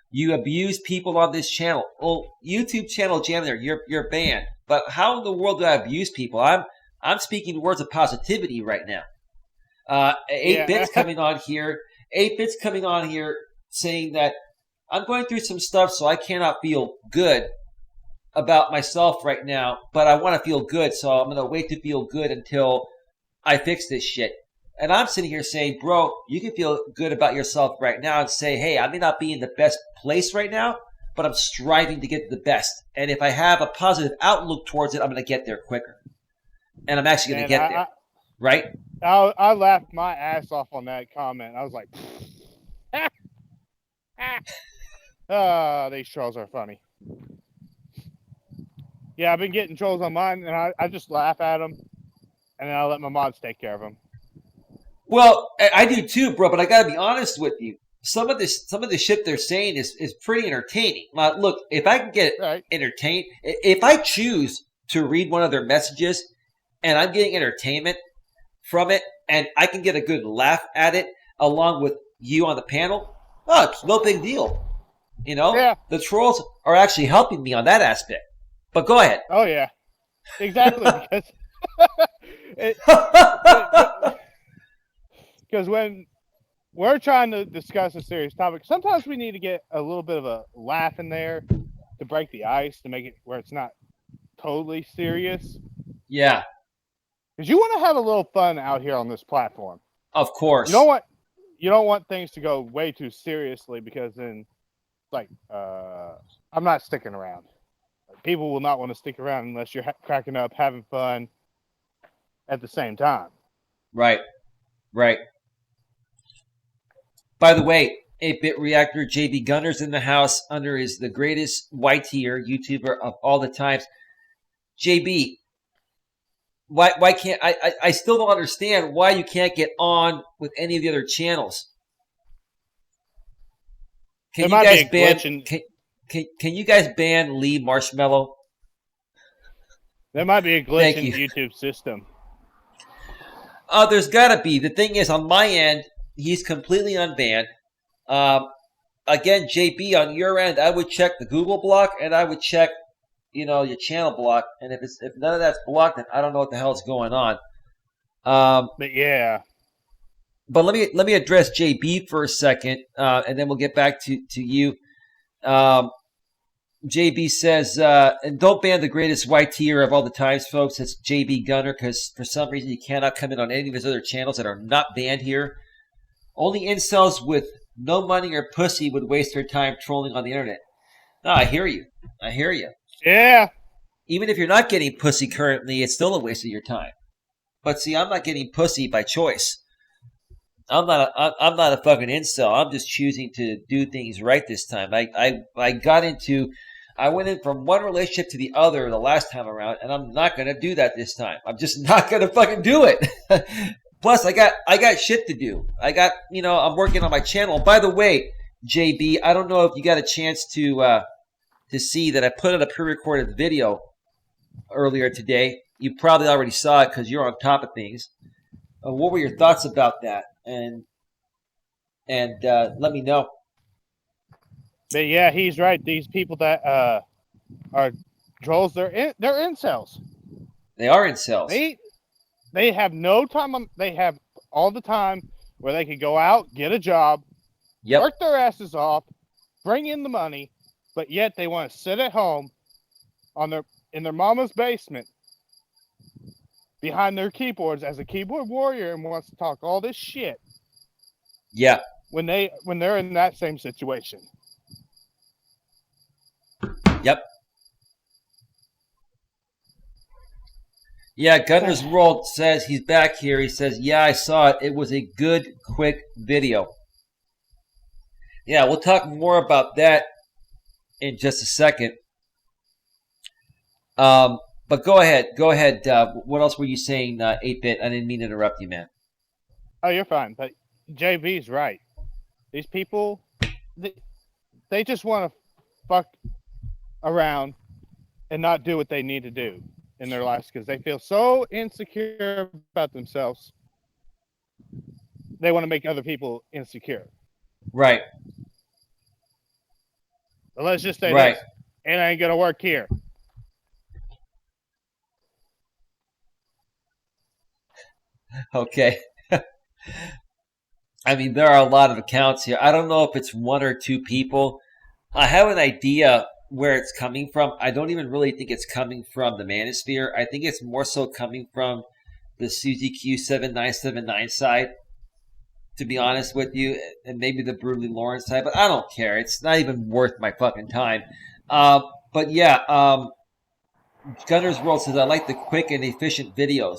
You abuse people on this channel. Well, YouTube Channel Janitor, you're banned. But how in the world do I abuse people? I'm speaking words of positivity right now. 8-Bit's coming on here. 8-Bit's coming on here saying that I'm going through some stuff, so I cannot feel good about myself right now, but I want to feel good, so I'm going to wait to feel good until I fix this shit. And I'm sitting here saying, bro, you can feel good about yourself right now and say, hey, I may not be in the best place right now, but I'm striving to get to the best. And if I have a positive outlook towards it, I'm going to get there quicker. And I'm actually going to get there. Right? I laughed my ass off on that comment. I was like, these trolls are funny. Yeah, I've been getting trolls on mine, and I just laugh at them, and then I let my mods take care of them. Well, I do too, bro. But I got to be honest with you. Some of the shit they're saying is pretty entertaining. Now, look, if I can get entertained, if I choose to read one of their messages, and I'm getting entertainment from it, and I can get a good laugh at it along with you on the panel, oh, it's no big deal. You know, The trolls are actually helping me on that aspect. But go ahead. Oh yeah, exactly. Because when we're trying to discuss a serious topic, sometimes we need to get a little bit of a laugh in there to break the ice, to make it where it's not totally serious. Yeah. Because you want to have a little fun out here on this platform. Of course. You don't want things to go way too seriously, because then, I'm not sticking around. People will not want to stick around unless you're cracking up, having fun at the same time. Right. By the way, 8-Bit Reactor JB Gunner's in the house under the greatest white tier YouTuber of all the times. JB, why can't I still don't understand why you can't get on with any of the other channels. Can you guys ban? Can you guys ban Lee Marshmallow? There might be a glitch in the YouTube system. There's got to be. The thing is, on my end, he's completely unbanned. Again, JB, on your end, I would check the Google block, and I would check, your channel block. And if none of that's blocked, then I don't know what the hell is going on. But yeah. But let me address JB for a second, and then we'll get back to you. JB says, and don't ban the greatest white tier of all the times, folks. It's JB Gunner, because for some reason you cannot come in on any of his other channels that are not banned here. Only incels with no money or pussy would waste their time trolling on the internet. No, I hear you. Yeah. Even if you're not getting pussy currently, it's still a waste of your time. But see, I'm not getting pussy by choice. I'm not a fucking incel. I'm just choosing to do things right this time. I went in from one relationship to the other the last time around, and I'm not going to do that this time. I'm just not going to fucking do it. Plus, I got shit to do. I'm working on my channel. By the way, JB, I don't know if you got a chance to see that I put out a pre-recorded video earlier today. You probably already saw it because you're on top of things. What were your thoughts about that? And let me know. But yeah, he's right. These people that are trolls, they're incels. They are incels. They have no time. They have all the time where they could go out, get a job, work their asses off, bring in the money, but yet they want to sit at home in their mama's basement behind their keyboards as a keyboard warrior and wants to talk all this shit. Yeah. When they're in that same situation. Yep. Yeah, Gunner's World says he's back here. He says, yeah, I saw it. It was a good, quick video. Yeah, we'll talk more about that in just a second. But But go ahead. What else were you saying, 8-Bit? I didn't mean to interrupt you, man. Oh, you're fine. But JB's right. These people, they just want to fuck around and not do what they need to do in their lives because they feel so insecure about themselves. They want to make other people insecure. Right. But let's just say Right. this. It ain't going to work here. Okay. I mean, there are a lot of accounts here. I don't know if it's one or two people. I have an idea where it's coming from. I don't even really think it's coming from the Manosphere. I think it's more so coming from the Suzy Q7979 side, to be honest with you, and maybe the Brutally Lawrence side, but I don't care. It's not even worth my fucking time. But yeah, Gunner's World says, I like the quick and efficient videos.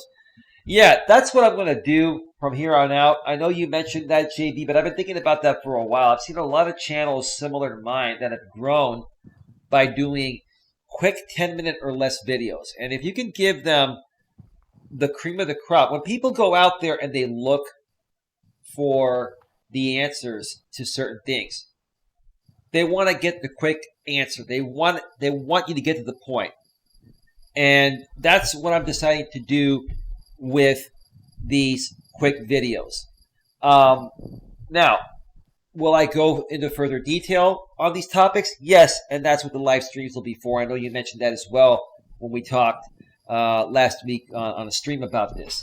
Yeah, that's what I'm going to do from here on out. I know you mentioned that, JB, but I've been thinking about that for a while. I've seen a lot of channels similar to mine that have grown by doing quick 10-minute or less videos. And if you can give them the cream of the crop, when people go out there and they look for the answers to certain things, they want to get the quick answer. They want you to get to the point. And that's what I'm deciding to do with these quick videos. Now, will I go into further detail on these topics? Yes, and that's what the live streams will be for. I know you mentioned that as well when we talked last week on a stream about this.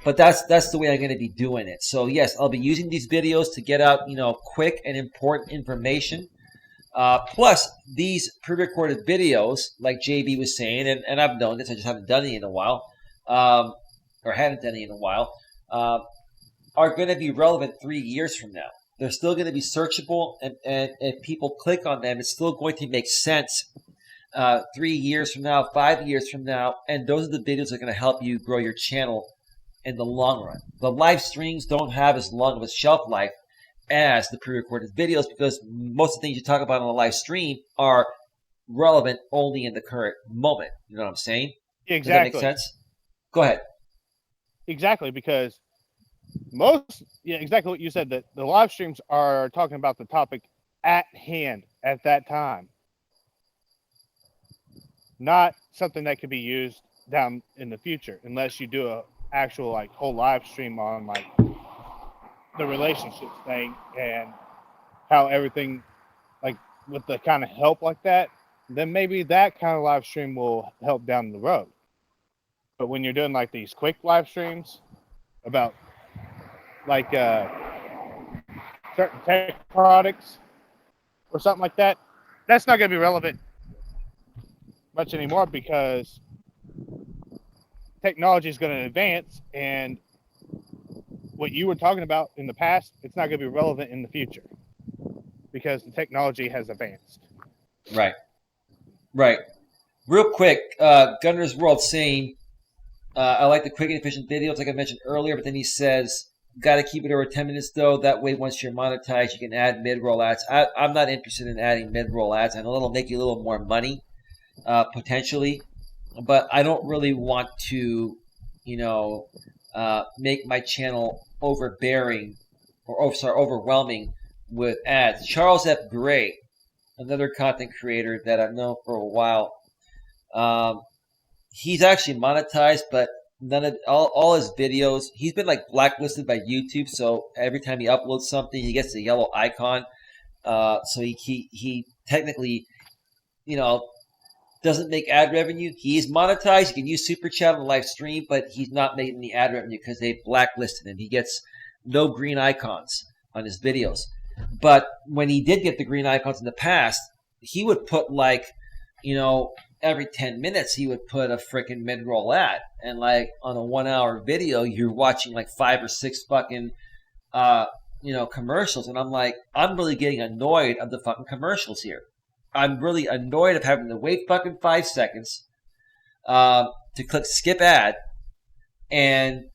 But that's the way I'm going to be doing it. So yes, I'll be using these videos to get out, quick and important information. Plus, these pre-recorded videos, like JB was saying, and I've known this, I just haven't done it in a while, or haven't done it in a while, are going to be relevant 3 years from now. They're still going to be searchable, and if people click on them, it's still going to make sense 3 years from now, 5 years from now, and those are the videos that are going to help you grow your channel in the long run. The live streams don't have as long of a shelf life as the pre-recorded videos because most of the things you talk about on a live stream are relevant only in the current moment. You know what I'm saying? Exactly. Does that make sense? Go ahead. Exactly, because exactly what you said, that the live streams are talking about the topic at hand at that time. Not something that could be used down in the future unless you do a actual whole live stream on the relationships thing and how everything with the kind of help like that, then maybe that kind of live stream will help down the road. But when you're doing these quick live streams about certain tech products or something like that, that's not going to be relevant much anymore because technology is going to advance, and what you were talking about in the past, it's not going to be relevant in the future because the technology has advanced. Right. Real quick, Gunner's World saying, I like the quick and efficient videos like I mentioned earlier, but then he says, got to keep it over 10 minutes though. That way, once you're monetized, you can add mid-roll ads. I'm not interested in adding mid-roll ads. I know it'll make you a little more money, potentially, but I don't really want to, make my channel overwhelming with ads. Charles F. Gray, another content creator that I've known for a while, he's actually monetized, but none of all his videos, he's been blacklisted by YouTube. So every time he uploads something, he gets a yellow icon. So he technically, doesn't make ad revenue. He is monetized. You can use Super Chat on the live stream, but he's not making the ad revenue because they blacklisted him. He gets no green icons on his videos. But when he did get the green icons in the past, he would put every 10 minutes he would put a freaking mid-roll ad. And on a 1 hour video, you're watching 5 or 6 fucking commercials. And I'm really getting annoyed of the fucking commercials here. I'm really annoyed of having to wait fucking 5 seconds to click skip ad. And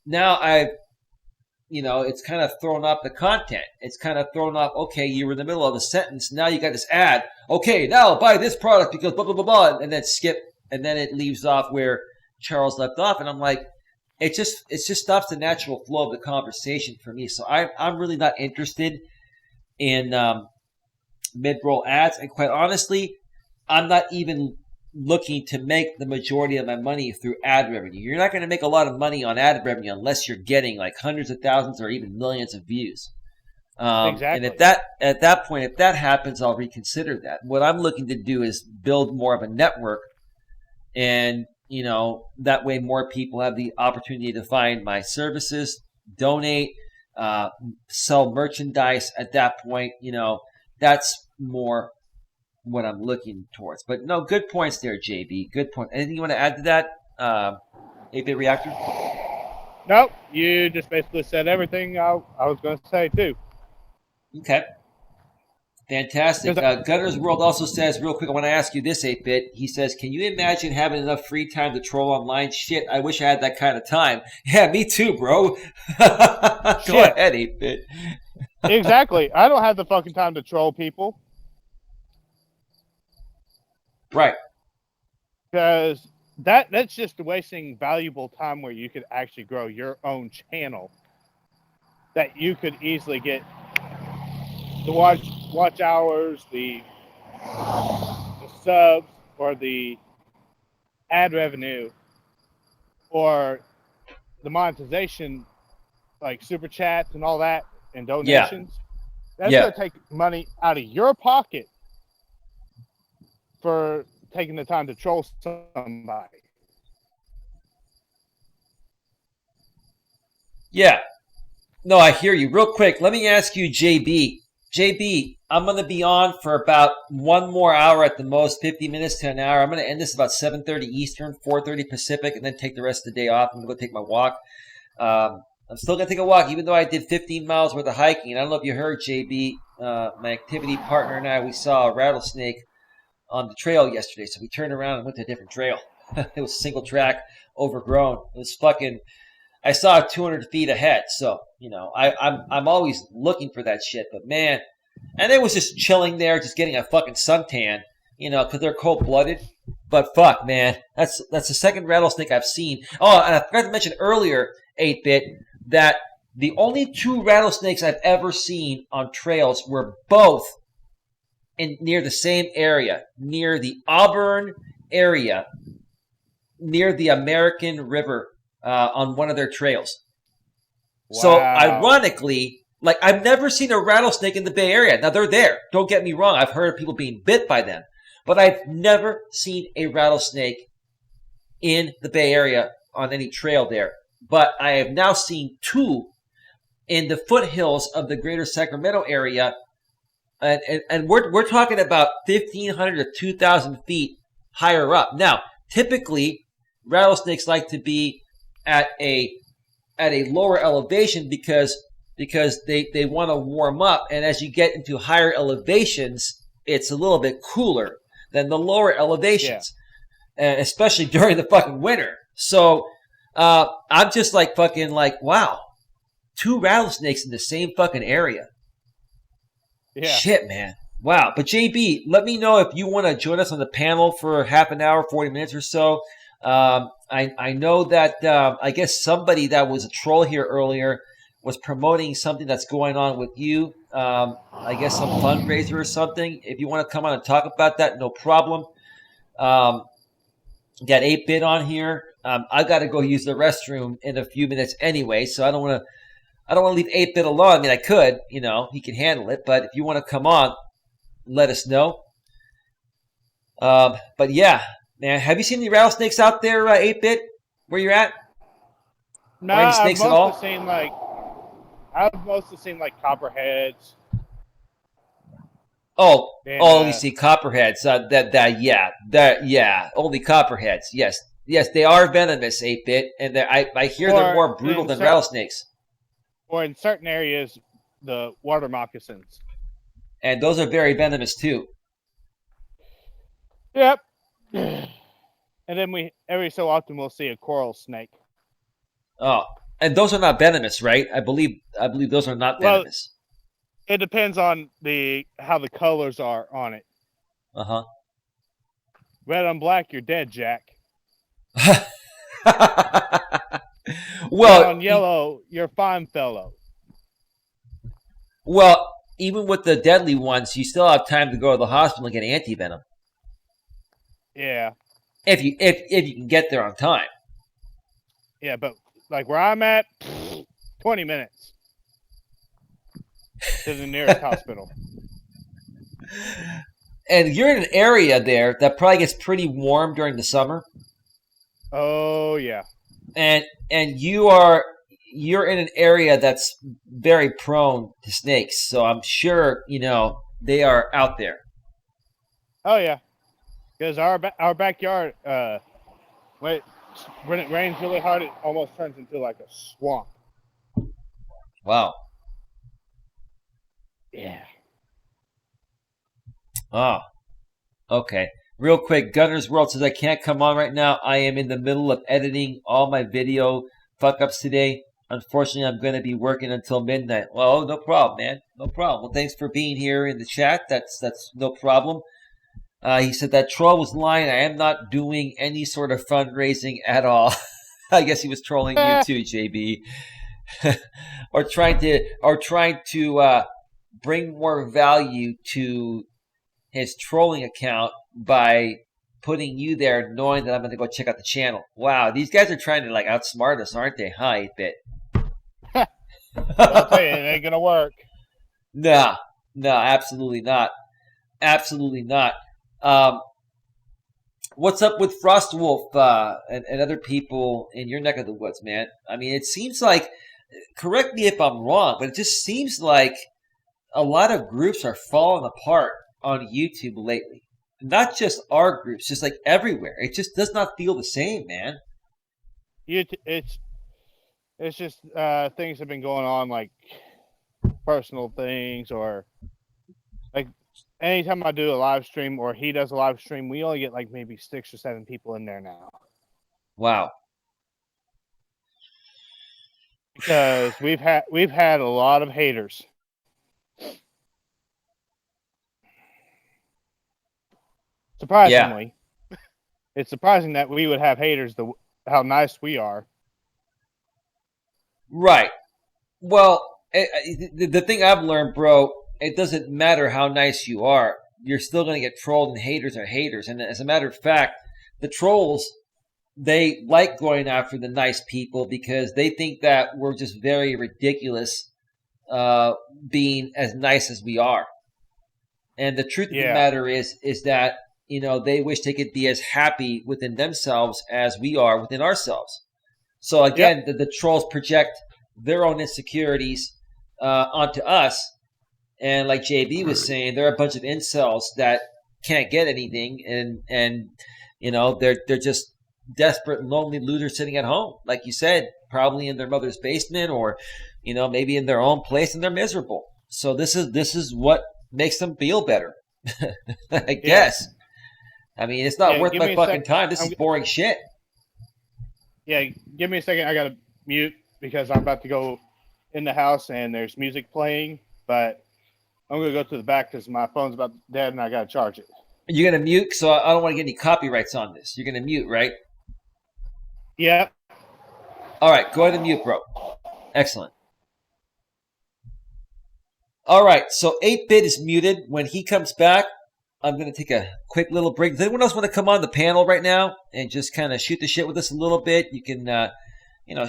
now it's kind of thrown off the content. It's kind of thrown off, okay, you were in the middle of a sentence. Now you got this ad. Okay, now buy this product because blah, blah, blah, blah. And then skip and then it leaves off where Charles left off, and I'm like, it just stops the natural flow of the conversation for me. So I'm really not interested in mid-roll ads, and quite honestly, I'm not even looking to make the majority of my money through ad revenue. You're not going to make a lot of money on ad revenue unless you're getting like hundreds of thousands or even millions of views. Exactly. And at that point, if that happens, I'll reconsider that. What I'm looking to do is build more of a network, and that way more people have the opportunity to find my services, donate, sell merchandise. At that point, that's more what I'm looking towards. But no, good points there, JB. Good point. Anything you want to add to that, 8-Bit Reactor? Nope, you just basically said everything I was going to say too. Okay. Fantastic. Gunner's World also says, real quick, I want to ask you this, 8-Bit. He says, can you imagine having enough free time to troll online? Shit, I wish I had that kind of time. Yeah, me too, bro. Go ahead, 8-Bit. Exactly. I don't have the fucking time to troll people. Right. Because that's just wasting valuable time where you could actually grow your own channel that you could easily get the watch hours, the subs, or the ad revenue, or the monetization, like super chats and all that, and donations. That's going to take money out of your pocket for taking the time to troll somebody. Yeah. No, I hear you. Real quick, let me ask you, JB. JB, I'm going to be on for about one more hour at the most, 50 minutes to an hour. I'm going to end this about 7:30 Eastern, 4:30 Pacific, and then take the rest of the day off. I'm going to go take my walk. I'm still going to take a walk, even though I did 15 miles worth of hiking. And I don't know if you heard, JB, my activity partner and I, we saw a rattlesnake on the trail yesterday. So we turned around and went to a different trail. It was single track, overgrown. It was fucking... I saw it 200 feet ahead, so I'm always looking for that shit. But man, and it was just chilling there, just getting a fucking suntan, because they're cold blooded. But fuck, man, that's the second rattlesnake I've seen. Oh, and I forgot to mention earlier, 8-Bit, that the only two rattlesnakes I've ever seen on trails were both near the same area, near the Auburn area, near the American River. On one of their trails. Wow. So ironically, like I've never seen a rattlesnake in the Bay Area. Now they're there. Don't get me wrong. I've heard of people being bit by them, but I've never seen a rattlesnake in the Bay Area on any trail there. But I have now seen two in the foothills of the greater Sacramento area. And we're talking about 1,500 to 2,000 feet higher up. Now, typically rattlesnakes like to be at a lower elevation because they want to warm up, and as you get into higher elevations, it's a little bit cooler than the lower elevations, especially during the fucking winter. So I'm just wow, two rattlesnakes in the same fucking area. Yeah. Shit, man. Wow. But JB, let me know if you want to join us on the panel for half an hour, 40 minutes or so. I know that I guess somebody that was a troll here earlier was promoting something that's going on with you. I guess some fundraiser or something. If you want to come on and talk about that, no problem. Got 8-Bit on here. I got to go use the restroom in a few minutes anyway, so I don't want to leave 8-Bit alone. I mean, I could, he can handle it, but if you want to come on, let us know. But yeah. Man, have you seen any rattlesnakes out there, 8-Bit, where you're at? No, I've mostly seen like copperheads. Oh, you see copperheads. Only copperheads. Yes, they are venomous, 8-Bit, and I hear they're more brutal than rattlesnakes. Or in certain areas, the water moccasins. And those are very venomous too. Yep. And then every so often we'll see a coral snake. Oh, and those are not venomous, right? I believe those are not venomous. Well, it depends on how the colors are on it. Uh-huh. Red on black, you're dead, Jack. Well, Red on yellow, you're fine, fellow. Well, even with the deadly ones, you still have time to go to the hospital and get antivenom. Yeah. If you can get there on time. Yeah, but like where I'm at, 20 minutes to the nearest hospital. And you're in an area there that probably gets pretty warm during the summer. Oh yeah. And you're in an area that's very prone to snakes, so I'm sure they are out there. Oh yeah, because our backyard, when it rains really hard, it almost turns into like a swamp. Wow. Yeah. Oh, okay. Real quick, Gunner's World says I can't come on right now. I am in the middle of editing all my video fuck-ups today. Unfortunately, I'm going to be working until midnight. Well, no problem, man. No problem. Well, thanks for being here in the chat. That's no problem. He said that troll was lying. I am not doing any sort of fundraising at all. I guess he was trolling you too, JB. or trying to bring more value to his trolling account by putting you there, knowing that I'm going to go check out the channel. Wow, these guys are trying to like outsmart us, aren't they? Huh, 8-bit. I'll tell you, it ain't gonna work. No, absolutely not. Absolutely not. What's up with Frostwolf and other people in your neck of the woods, man? I mean, it seems like, correct me if I'm wrong, but it just seems like a lot of groups are falling apart on YouTube lately. Not just our groups, just like everywhere. It just does not feel the same, man. It's just things have been going on, like personal things, or like anytime I do a live stream or he does a live stream, we only get like maybe 6 or 7 people in there now. Wow. Because we've had a lot of haters. Surprisingly, It's surprising that we would have haters. How nice we are. Right. Well, the thing I've learned, bro, it doesn't matter how nice you are. You're still going to get trolled, and haters are haters. And as a matter of fact, the trolls, they like going after the nice people because they think that we're just very ridiculous being as nice as we are. And the truth of the matter is that, they wish they could be as happy within themselves as we are within ourselves. So again, the trolls project their own insecurities onto us. And like JB was saying, there are a bunch of incels that can't get anything, and they're just desperate, lonely losers sitting at home, like you said, probably in their mother's basement, or maybe in their own place, and they're miserable. So this is what makes them feel better, I guess. I mean, it's not worth my fucking time. This is boring shit. Yeah, give me a second. I gotta mute because I'm about to go in the house and there's music playing, but I'm going to go to the back because my phone's about dead and I got to charge it. You're going to mute? So I don't want to get any copyrights on this. You're going to mute, right? Yeah. All right. Go ahead and mute, bro. Excellent. All right. So 8-bit is muted. When he comes back, I'm going to take a quick little break. Does anyone else want to come on the panel right now and just kind of shoot the shit with us a little bit? You can,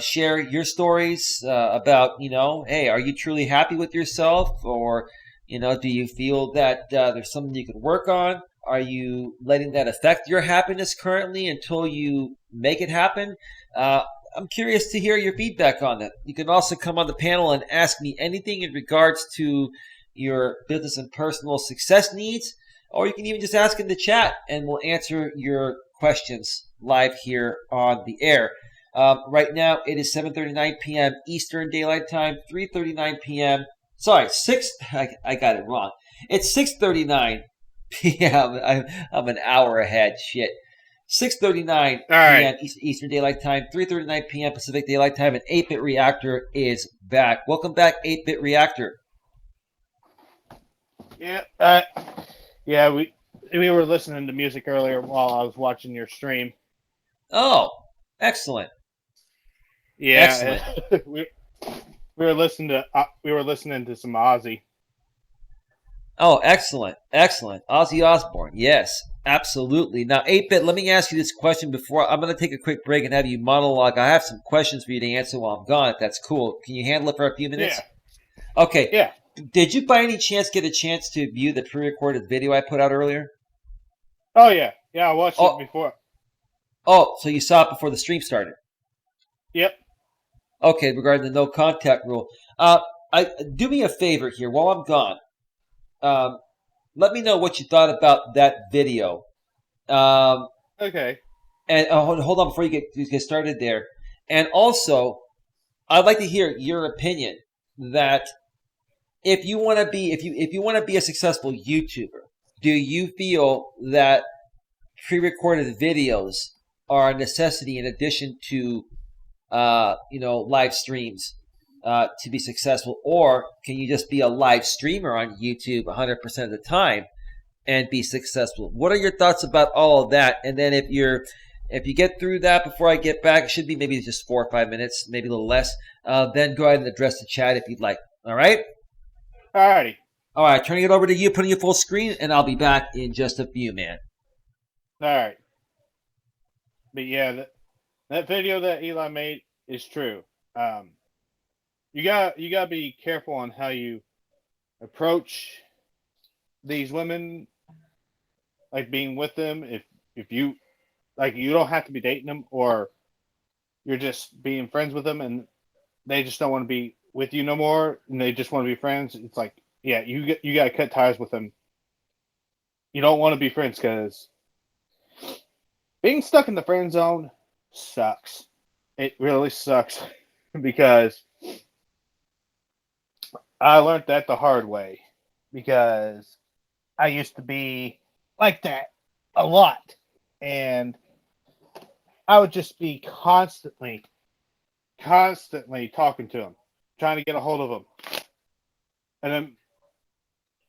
share your stories about, hey, are you truly happy with yourself? Or do you feel that there's something you could work on? Are you letting that affect your happiness currently until you make it happen? I'm curious to hear your feedback on that. You can also come on the panel and ask me anything in regards to your business and personal success needs, or you can even just ask in the chat and we'll answer your questions live here on the air. Right now, it is 7:39 p.m. Eastern Daylight Time, 3:39 p.m. Sorry, I got it wrong. It's 6:39 p.m. I'm an hour ahead. Shit. 6:39 p.m. Eastern Daylight Time, 3:39 p.m. Pacific Daylight Time, and 8-Bit Reactor is back. Welcome back, 8-Bit Reactor. Yeah. We were listening to music earlier while I was watching your stream. Oh, excellent. Yeah, Excellent. we were listening to some Ozzy. Oh, excellent. Excellent. Ozzy Osbourne. Yes, absolutely. Now, 8-Bit, let me ask you this question before I'm going to take a quick break and have you monologue. I have some questions for you to answer while I'm gone, if that's cool. Can you handle it for a few minutes? Yeah. Okay. Yeah. Did you by any chance get a chance to view the pre-recorded video I put out earlier? Oh yeah. Yeah, I watched it Oh, before. oh, so you saw it before the stream started. Yep. Okay, regarding the no contact rule. Uh, do me a favor here while I'm gone. Um, let me know what you thought about that video. Um, Okay. and hold on before you get started there. And also, I'd like to hear your opinion that if you want to be if you want to be a successful YouTuber, do you feel that pre-recorded videos are a necessity in addition to live streams to be successful, or can you just be a live streamer on YouTube 100% of the time and be successful? What are your thoughts about all of that? And then if you get through that before I get back, it should be maybe just 4 or 5 minutes, maybe a little less. Then go ahead and address the chat if you'd like. All right. Alrighty. All right. Turning it over to you, putting you full screen, and I'll be back in just a few, man. All right. But yeah, that video that Eli made is true. You gotta be careful on how you approach these women, like being with them. If you like, you don't have to be dating them, or you're just being friends with them, and they just don't want to be with you no more, and they just want to be friends. It's like, yeah, you gotta cut ties with them. You don't want to be friends because being stuck in the friend zone sucks. It really sucks because I learned that the hard way, because I used to be like that a lot. And I would just be constantly talking to them, trying to get a hold of them. And then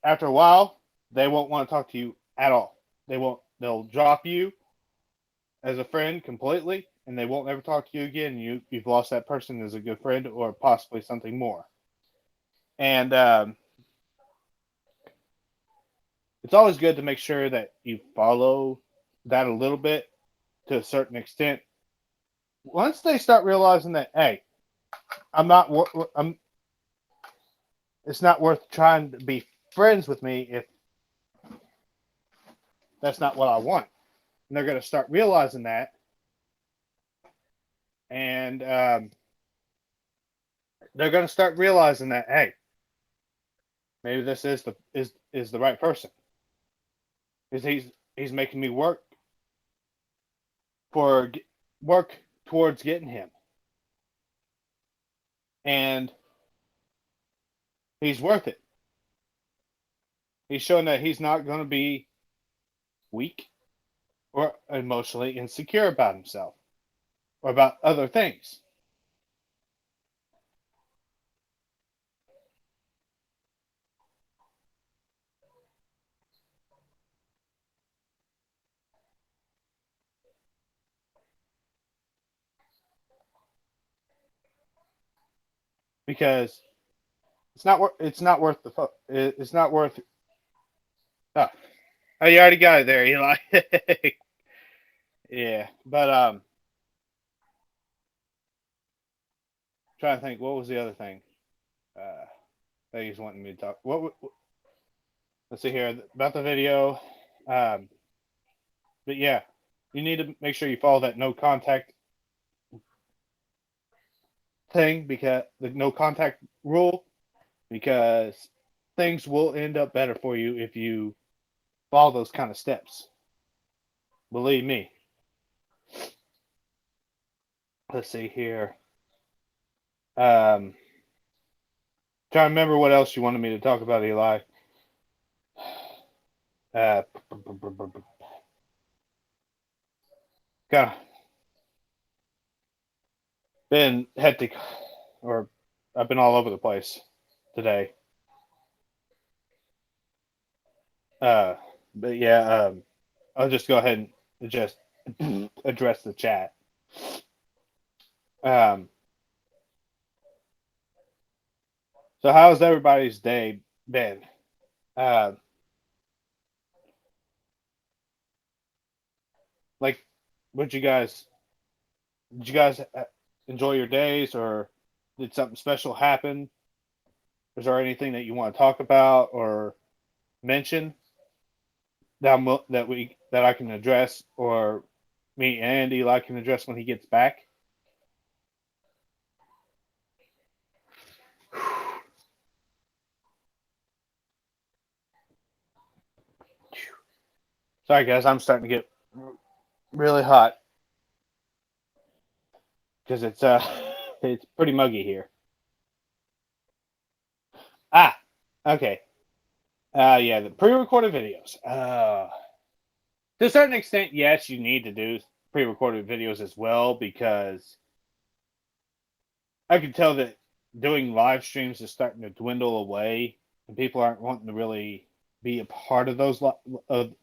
after a while, they won't want to talk to you at all. They'll drop you as a friend completely, and they won't ever talk to you again. You've lost that person as a good friend, or possibly something more. And it's always good to make sure that you follow that a little bit to a certain extent. Once they start realizing that, hey, it's not worth trying to be friends with me if that's not what I want. And they're going to start realizing that. And they're going to start realizing that, hey, maybe this is the right person. Because he's making me work towards getting him. And he's worth it. He's showing that he's not going to be weak or emotionally insecure about himself or about other things. Because it's not worth oh, you already got it there, Eli. Yeah, but trying to think, what was the other thing that he's wanting me to talk? Let's see here about the video. But yeah, you need to make sure you follow that no contact thing, because the no contact rule, because things will end up better for you if you follow those kind of steps. Believe me. Let's see here. Trying to remember what else you wanted me to talk about, Eli. Kind of been hectic, or I've been all over the place today. But yeah, I'll just go ahead and just address the chat. Um, so how's everybody's day been? Uh, like, what did you guys enjoy your days, or did something special happen? Is there anything that you want to talk about or mention that I can address, or me and Eli can address when he gets back? Sorry, guys, I'm starting to get really hot because it's pretty muggy here. Ah, okay. Yeah, the pre-recorded videos. To a certain extent, yes, you need to do pre-recorded videos as well, because I can tell that doing live streams is starting to dwindle away, and people aren't wanting to really be a part of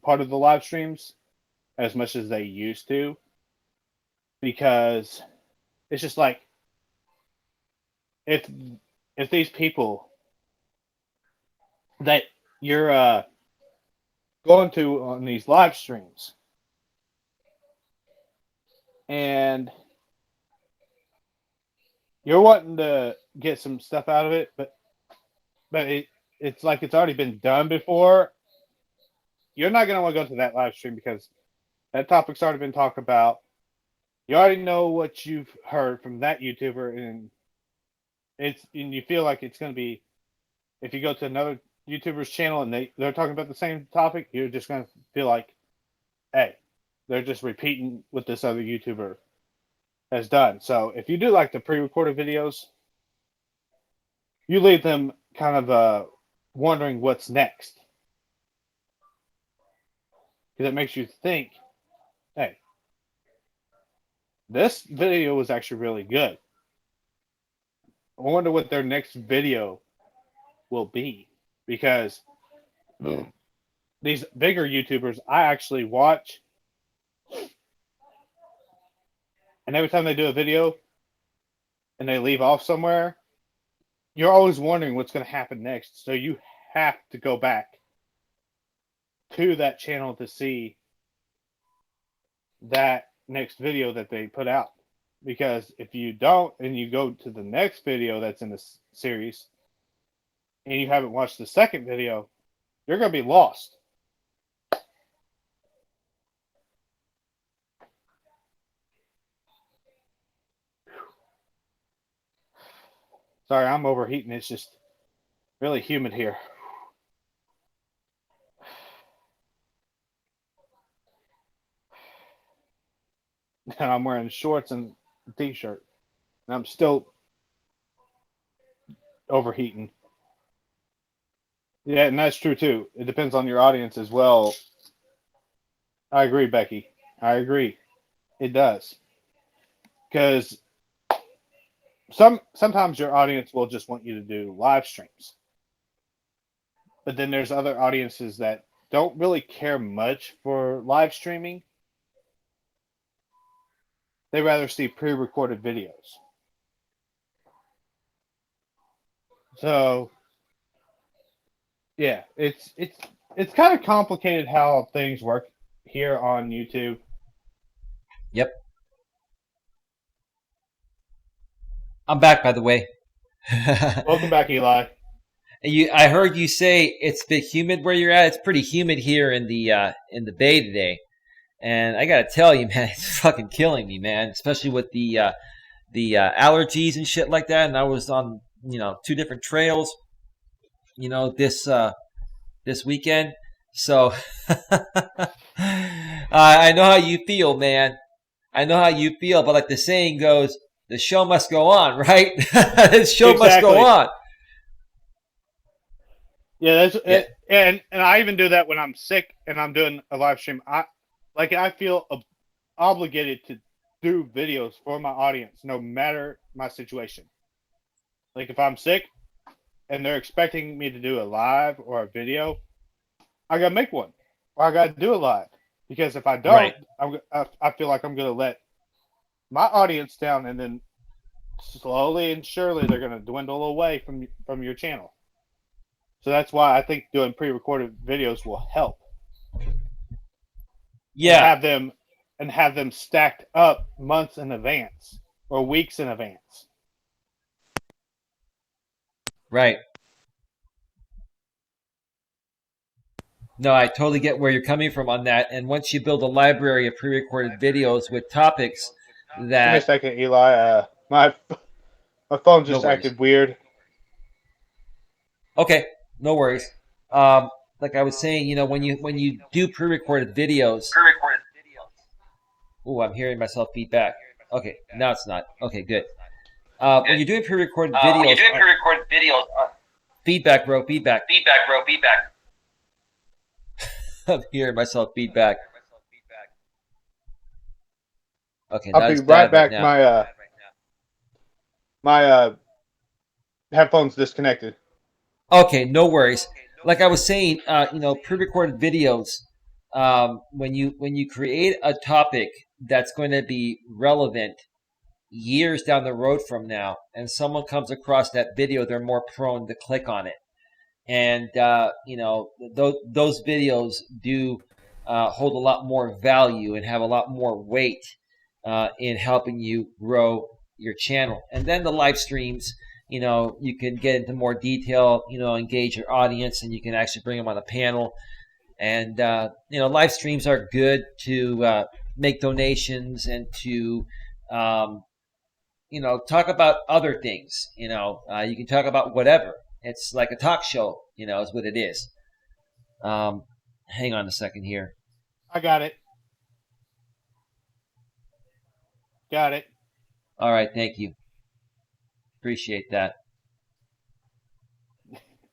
part of the live streams as much as they used to, because it's just like, if these people that you're going to on these live streams, and you're wanting to get some stuff out of it, but it's like it's already been done before, you're not going to want to go to that live stream because that topic's already been talked about. You already know what you've heard from that YouTuber, and you feel like it's going to be, if you go to another YouTuber's channel and they're talking about the same topic, you're just going to feel like, hey, they're just repeating what this other YouTuber has done. So if you do like the pre-recorded videos, you leave them kind of wondering what's next, because it makes you think, hey, this video was actually really good. I wonder what their next video will be, because these bigger YouTubers I actually watch, and every time they do a video and they leave off somewhere, you're always wondering what's going to happen next. So you have to go back to that channel to see that next video that they put out. Because if you don't, and you go to the next video that's in the series, and you haven't watched the second video, you're going to be lost. Sorry, I'm overheating. It's just really humid here. And I'm wearing shorts and a t-shirt. And I'm still overheating. Yeah, and that's true too. It depends on your audience as well. I agree, Becky. I agree. It does. Because sometimes your audience will just want you to do live streams. But then there's other audiences that don't really care much for live streaming. They rather see pre-recorded videos. So yeah, it's kind of complicated how things work here on YouTube. Yep. I'm back, by the way. Welcome back, Eli. I heard you say it's a bit humid where you're at. It's pretty humid here in the Bay today, and I gotta tell you, man, it's fucking killing me, man. Especially with the allergies and shit like that. And I was on 2 different trails, this weekend. So I know how you feel, man. I know how you feel, but like the saying goes, the show must go on, right? The show must go on. Yeah, and I even do that when I'm sick and I'm doing a live stream. I feel obligated to do videos for my audience, no matter my situation. Like if I'm sick and they're expecting me to do a live or a video, I gotta make one. I got to do a lot, because if I don't, Right. I feel like I'm going to let my audience down, and then slowly and surely they're going to dwindle away from your channel. So that's why I think doing pre-recorded videos will help. Yeah. And have them stacked up months in advance or weeks in advance. Right. No, I totally get where you're coming from on that. And once you build a library of pre-recorded videos with topics Give me a that, second, Eli. My phone no just worries. acted weird. Okay, no worries. Like I was saying, when you do pre-recorded videos. Oh, I'm hearing myself feedback. Okay, now it's not. Okay, good. When you're doing pre-recorded videos, feedback, bro, feedback. I'm hearing myself feedback. Okay, I'll not be as right bad right back. now. My headphones disconnected. Okay, no worries. Like I was saying, pre-recorded videos. When you create a topic that's going to be relevant years down the road from now, and someone comes across that video, they're more prone to click on it. And those videos do hold a lot more value and have a lot more weight in helping you grow your channel. And then the live streams, you can get into more detail, engage your audience, and you can actually bring them on a panel. And live streams are good to make donations and to talk about other things. You can talk about whatever. It's like a talk show, is what it is. Hang on a second here. I got it. Got it. All right, thank you. Appreciate that.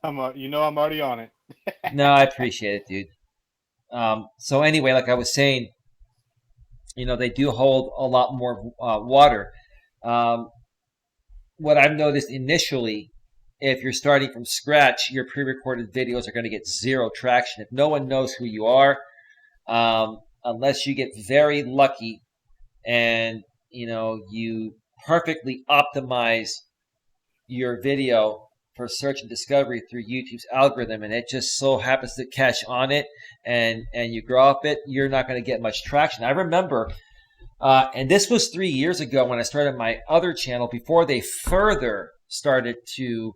I'm already on it. No, I appreciate it, dude. So anyway, like I was saying, they do hold a lot more water. What I've noticed initially, if you're starting from scratch, your pre-recorded videos are going to get zero traction. If no one knows who you are, unless you get very lucky and you perfectly optimize your video for search and discovery through YouTube's algorithm, and it just so happens to catch on it, and you grow up it, you're not going to get much traction. I remember, and this was 3 years ago when I started my other channel, before they further started to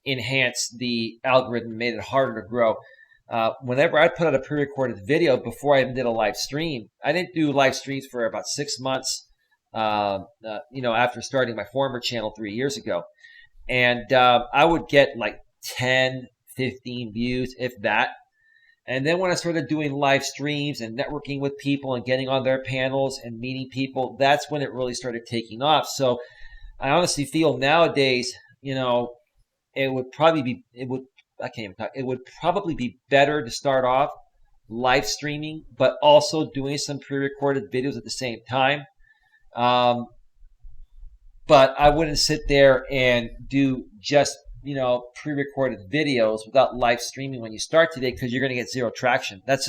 enhance the algorithm, made it harder to grow. Whenever I put out a pre-recorded video before I even did a live stream, I didn't do live streams for about 6 months, after starting my former channel 3 years ago. And I would get like 10, 15 views, if that. And then when I started doing live streams and networking with people and getting on their panels and meeting people, that's when it really started taking off. So I honestly feel nowadays, it would probably be better to start off live streaming, but also doing some pre-recorded videos at the same time. But I wouldn't sit there and do just, pre-recorded videos without live streaming when you start today, because you're going to get zero traction. That's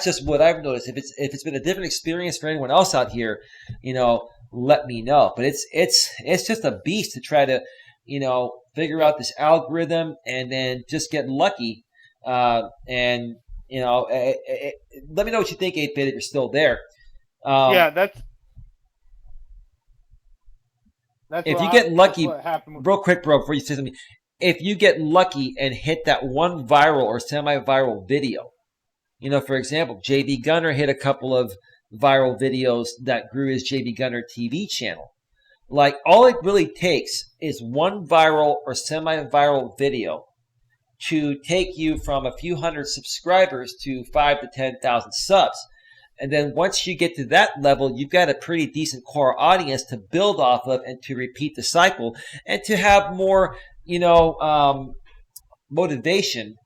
just what I've noticed. If it's been a different experience for anyone else out here, let me know. But it's just a beast to try to, figure out this algorithm and then just get lucky. Let me know what you think, 8-Bit, if you're still there. Yeah, that's if you get lucky, real quick, bro, before you say something, if you get lucky and hit that one viral or semi-viral video, for example, JB Gunner hit a couple of viral videos that grew his JB Gunner TV channel. Like, all it really takes is one viral or semi-viral video to take you from a few hundred subscribers to 5,000 to 10,000 subs. And then once you get to that level, you've got a pretty decent core audience to build off of and to repeat the cycle and to have more, motivation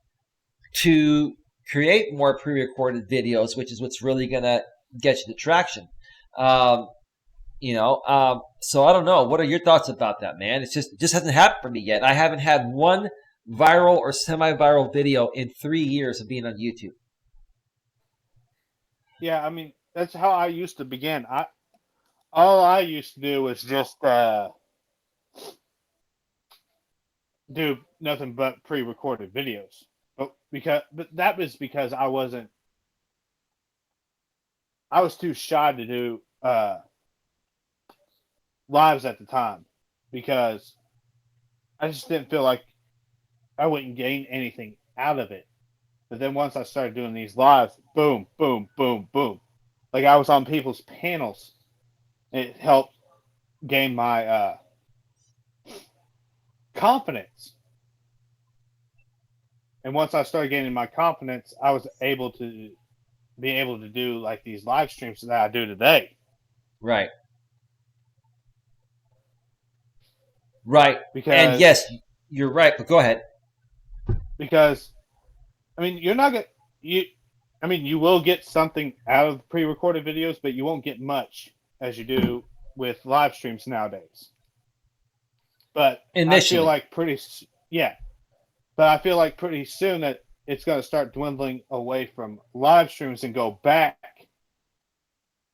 to create more pre-recorded videos, which is what's really going to get you the traction. So I don't know. What are your thoughts about that, man? It just hasn't happened for me yet. I haven't had one viral or semi-viral video in 3 years of being on YouTube. Yeah, I mean, that's how I used to begin. All I used to do was just do nothing but pre-recorded videos. But that was because I was too shy to do lives at the time because I just didn't feel like I wouldn't gain anything out of it. But then once I started doing these lives, boom, boom, boom, boom. Like I was on people's panels. It helped gain my confidence. And once I started gaining my confidence, I was able to do like these live streams that I do today. Right. Right. Because, and yes, you're right, but go ahead. Because I mean, you're not gonna you will get something out of pre-recorded videos, but you won't get much as you do with live streams nowadays. But Initially. I feel like but I feel like pretty soon that it's going to start dwindling away from live streams and go back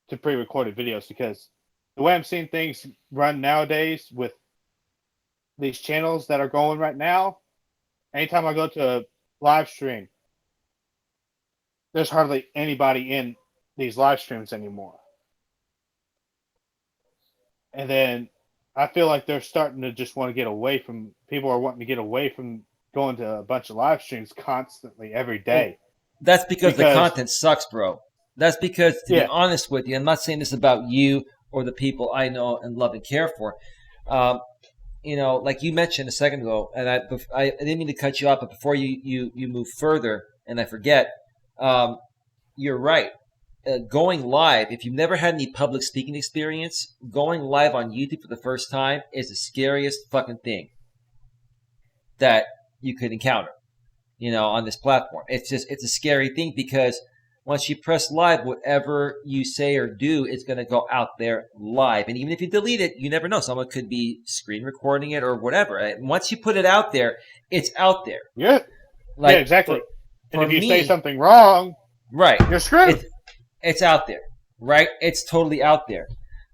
to pre-recorded videos, because the way I'm seeing things run nowadays with these channels that are going right now, anytime I go to a live stream, there's hardly anybody in these live streams anymore. And then I feel like they're starting to just want to get away from, people are wanting to get away from going to a bunch of live streams constantly every day. That's because the content sucks, bro. That's because, to be honest with you, I'm not saying this about you or the people I know and love and care for. Like you mentioned a second ago, and I didn't mean to cut you off, but before you move further, and I forget, you're right. Going live, if you've never had any public speaking experience, going live on YouTube for the first time is the scariest fucking thing that you could encounter, on this platform. It's a scary thing, because once you press live, whatever you say or do is going to go out there live. And even if you delete it, you never know. Someone could be screen recording it or whatever. And once you put it out there, it's out there. Yeah. Like, yeah, exactly. And if you say something wrong, right, you're screwed. It's out there, right? It's totally out there.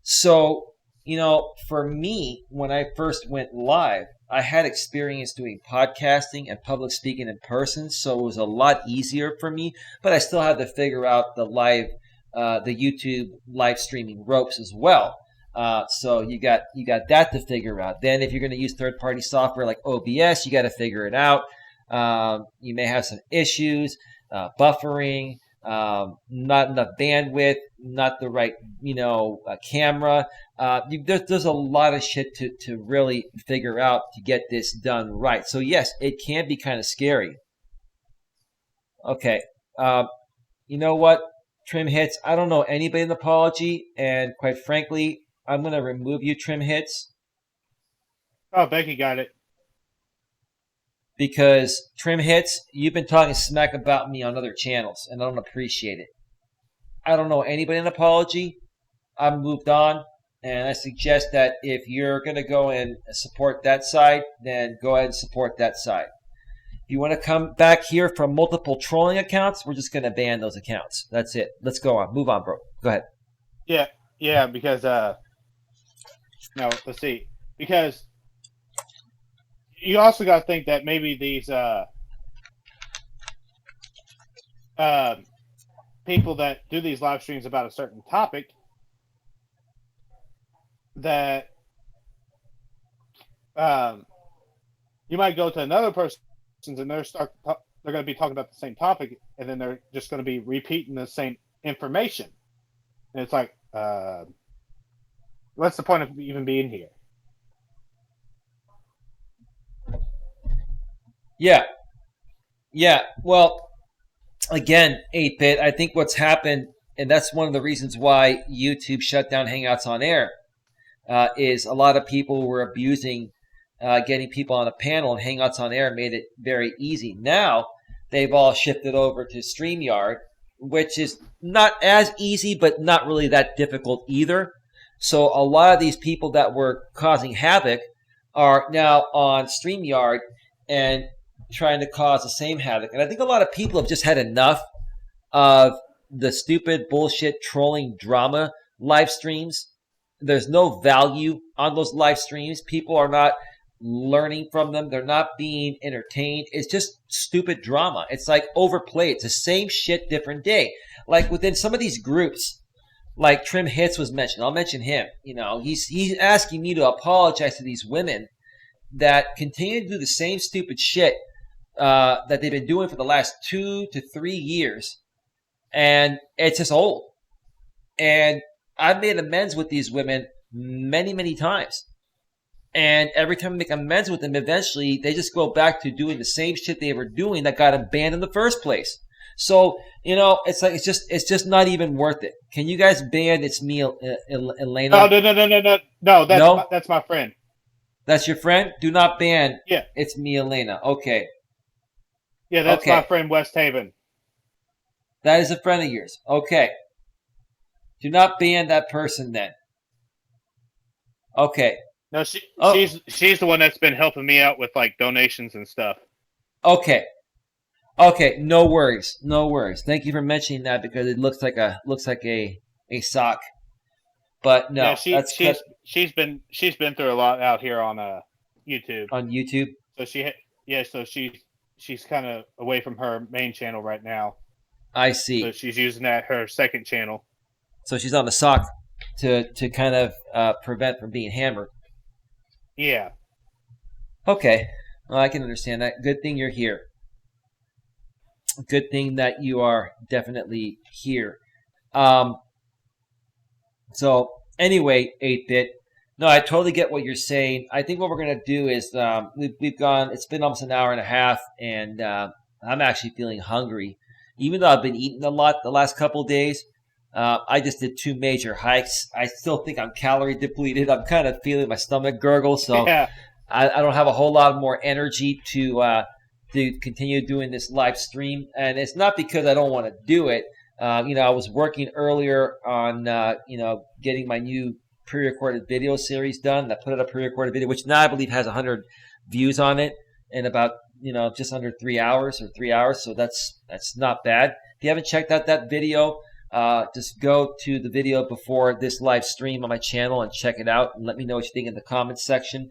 So, for me, when I first went live, I had experience doing podcasting and public speaking in person, so it was a lot easier for me, but I still had to figure out the YouTube live streaming ropes as well. So you got that to figure out. Then if you're going to use third-party software like OBS, you got to figure it out. You may have some issues, buffering, not enough bandwidth, not the right, camera. There's a lot of shit to really figure out to get this done right. So yes, it can be kind of scary. Okay. You know what, Trim Hits? I don't know anybody in Apology, and quite frankly, I'm going to remove you, Trim Hits. Oh, Becky got it. Because, Trim Hits, you've been talking smack about me on other channels, and I don't appreciate it. I don't know anybody in Apology. I've moved on, and I suggest that if you're going to go and support that side, then go ahead and support that side. If you want to come back here from multiple trolling accounts, we're just going to ban those accounts. That's it. Let's go on. Move on, bro. Go ahead. Yeah, because, no, let's see. Because you also got to think that maybe these people that do these live streams about a certain topic, that you might go to another person's and they're going to be talking about the same topic, and then they're just going to be repeating the same information. And it's like, what's the point of even being here? Yeah. Well, again, 8-Bit, I think what's happened, and that's one of the reasons why YouTube shut down Hangouts on Air, is a lot of people were abusing getting people on a panel, and Hangouts on Air made it very easy. Now, they've all shifted over to StreamYard, which is not as easy, but not really that difficult either. So a lot of these people that were causing havoc are now on StreamYard and trying to cause the same havoc. And I think a lot of people have just had enough of the stupid bullshit trolling drama live streams. There's no value on those live streams. People are not learning from them. They're not being entertained. It's just stupid drama. It's like overplayed. It's the same shit, different day. Like within some of these groups, like Trim Hits was mentioned. I'll mention him. He's asking me to apologize to these women that continue to do the same stupid shit that they've been doing for the last 2 to 3 years. And it's just old. And I've made amends with these women many, many times. And every time I make amends with them, eventually they just go back to doing the same shit they were doing that got them banned in the first place. So, it's like it's just not even worth it. Can you guys ban It's Me, Elena? No, that's my friend. That's your friend? Do not ban Yeah. It's Me, Elena. Okay. Yeah, that's my friend West Haven. That is a friend of yours. Okay. Do not ban that person then. Okay. No, she's the one that's been helping me out with like donations and stuff. Okay, no worries. Thank you for mentioning that because it looks like a sock. But no, yeah, she's been through a lot out here on YouTube. On YouTube. So she's kind of away from her main channel right now. I see. So she's using her second channel. So she's on the sock to kind of prevent from being hammered. Yeah. Okay. Well, I can understand that. Good thing you're here. Good thing that you are definitely here. So anyway, 8-bit. No, I totally get what you're saying. I think what we're going to do is we've gone, it's been almost an hour and a half, and I'm actually feeling hungry. Even though I've been eating a lot the last couple of days, I just did 2 major hikes. I still think I'm calorie depleted. I'm kind of feeling my stomach gurgle, so yeah. I don't have a whole lot more energy to continue doing this live stream. And it's not because I don't want to do it. I was working earlier on getting my new pre-recorded video series done. I put out a pre-recorded video, which now I believe has 100 views on it in about just under 3 hours. So that's not bad. If you haven't checked out that video, just go to the video before this live stream on my channel and check it out and let me know what you think in the comments section.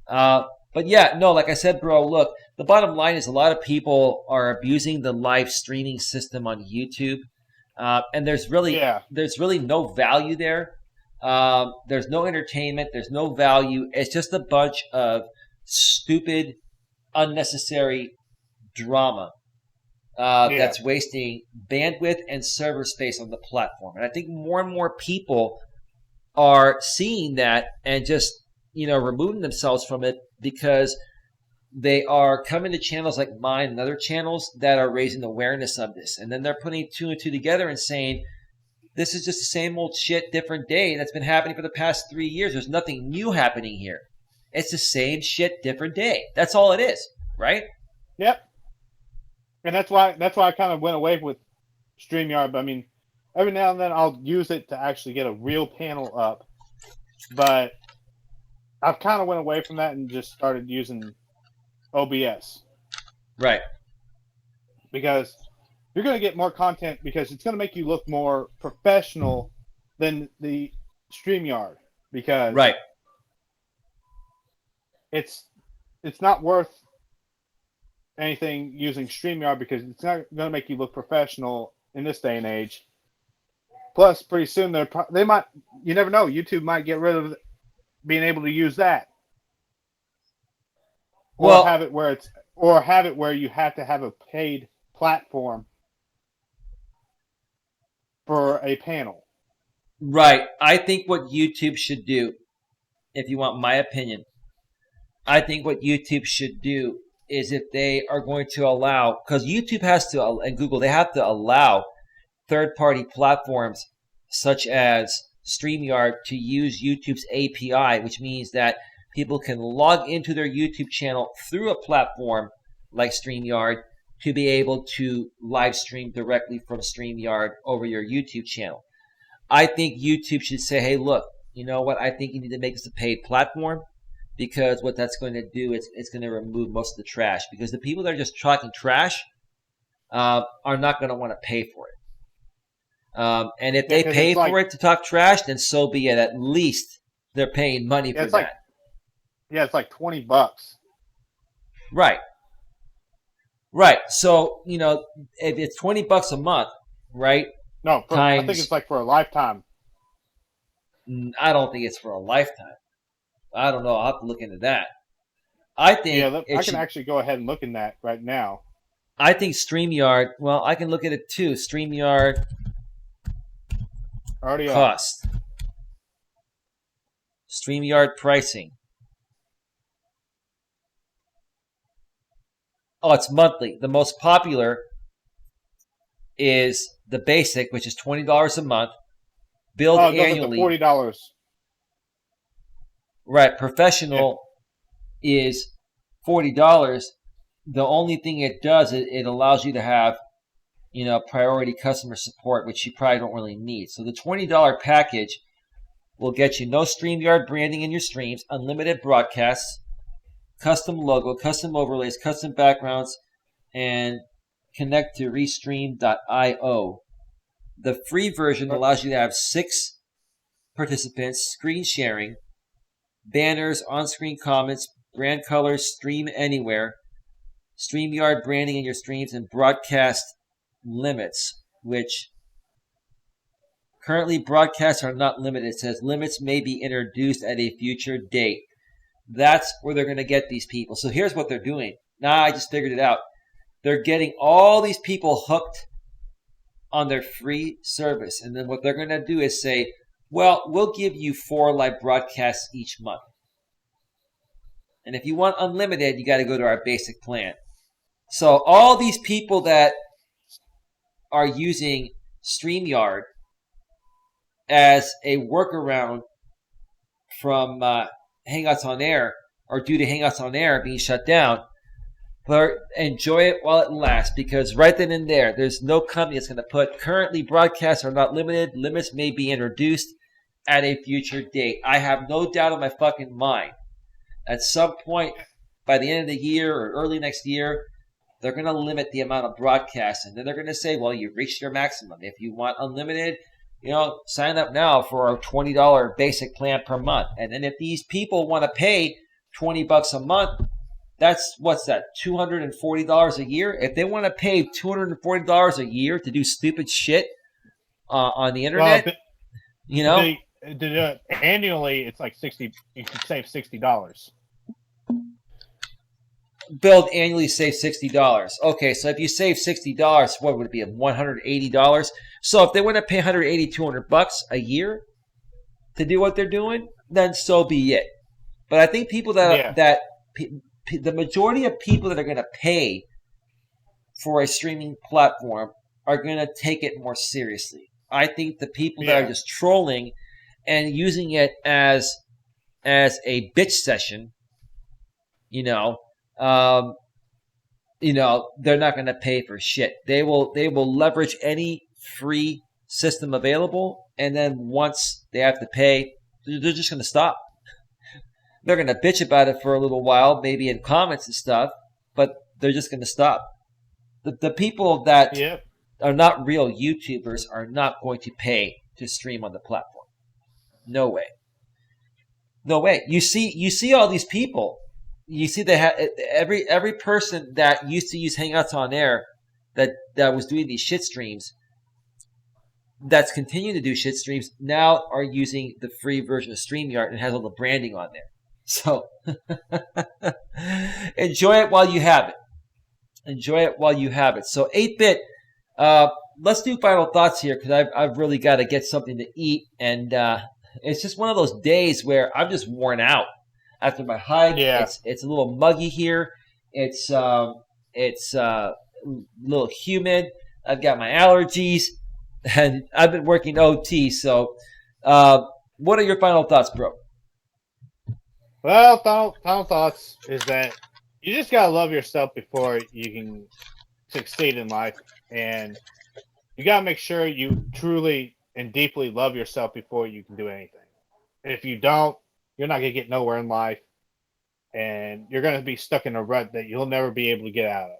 But yeah, no, like I said, bro, look, the bottom line is a lot of people are abusing the live streaming system on YouTube. And there's really no value there. There's no entertainment. There's no value. It's just a bunch of stupid, unnecessary drama. That's wasting bandwidth and server space on the platform. And I think more and more people are seeing that and just, removing themselves from it because they are coming to channels like mine and other channels that are raising awareness of this. And then they're putting 2 and 2 together and saying, this is just the same old shit, different day that's been happening for the past 3 years. There's nothing new happening here. It's the same shit, different day. That's all it is, right? Yep. And that's why I kind of went away with StreamYard. But I mean, every now and then I'll use it to actually get a real panel up. But I've kind of went away from that and just started using OBS. Right. Because you're going to get more content because it's going to make you look more professional than the StreamYard. Because right. It's not worth anything using StreamYard because it's not going to make you look professional in this day and age. Plus, pretty soon they might. You never know. YouTube might get rid of being able to use that, or have it where you have to have a paid platform for a panel. Right. I think what YouTube should do, if you want my opinion, I think what YouTube should do is if they are going to allow, because YouTube has to, and Google, they have to allow third-party platforms such as StreamYard to use YouTube's API, which means that people can log into their YouTube channel through a platform like StreamYard to be able to live stream directly from StreamYard over your YouTube channel. I think YouTube should say, hey, look, you know what? I think you need to make this a paid platform because what that's going to do is it's going to remove most of the trash because the people that are just talking trash are not going to want to pay for it. And if Yeah, they 'cause pay it's like, for it to talk trash, then so be it. At least they're paying money yeah, for it's like, that. yeah, it's like $20. Right. Right. So, if it's $20 a month, right? No, I think it's Times, like for a lifetime. I don't think it's for a lifetime. I don't know. I'll have to look into that. I think Yeah, it I can should. actually go ahead and look in that right now. I think StreamYard. Well, I can look at it too. StreamYard Already on it. cost. StreamYard pricing. Oh, it's monthly. The most popular is the basic, which is $20 a month, billed Oh, it goes up to annually. $40. Right. Yeah, Professional is $40. The only thing it does is it allows you to have, priority customer support, which you probably don't really need. So the $20 package will get you no StreamYard branding in your streams, unlimited broadcasts, custom logo, custom overlays, custom backgrounds, and connect to restream.io. The free version allows you to have 6 participants, screen sharing, banners, on-screen comments, brand colors, stream anywhere, StreamYard branding in your streams, and broadcast limits, which currently broadcasts are not limited. It says limits may be introduced at a future date. That's where they're going to get these people. So here's what they're doing. Now I just figured it out. They're getting all these people hooked on their free service. And then what they're going to do is say, well, we'll give you 4 live broadcasts each month. And if you want unlimited, you got to go to our basic plan. So all these people that are using StreamYard as a workaround from Hangouts on Air, or due to Hangouts on Air being shut down, but enjoy it while it lasts, because right then and there, there's no company that's going to put currently broadcasts are not limited, limits may be introduced at a future date. I have no doubt in my fucking mind at some point by the end of the year or early next year, they're going to limit the amount of broadcasts, and then they're going to say, well, you've reached your maximum. If you want unlimited, sign up now for our $20 basic plan per month. And then if these people want to pay $20 a month, what's that, $240 a year? If they want to pay $240 a year to do stupid shit on the internet, annually, it's like 60. You can save $60. Build annually, save $60. Okay, so if you save $60, what would it be? $180. So if they want to pay $180, $200 a year to do what they're doing, then so be it. But I think people the majority of people that are going to pay for a streaming platform are going to take it more seriously. I think the people that are just trolling and using it as a bitch session, they're not going to pay for shit. They will leverage any free system available, and then once they have to pay, they're just going to stop. They're going to bitch about it for a little while, maybe in comments and stuff, but they're just going to stop. The people that are not real YouTubers are not going to pay to stream on the platform. No way. No way. You see all these people. You see every person that used to use Hangouts on Air that was doing these shit streams, that's continuing to do shit streams, now are using the free version of StreamYard and has all the branding on there. So enjoy it while you have it. Enjoy it while you have it. So 8-bit, let's do final thoughts here, because I've really got to get something to eat, and it's just one of those days where I'm just worn out after my hike. Yeah. It's a little muggy here. It's a little humid. I've got my allergies, and I've been working OT. So, what are your final thoughts, bro? Well, final thoughts is that you just gotta love yourself before you can succeed in life, and you gotta make sure you truly and deeply love yourself before you can do anything. And if you don't, you're not gonna get nowhere in life, and you're gonna be stuck in a rut that you'll never be able to get out of.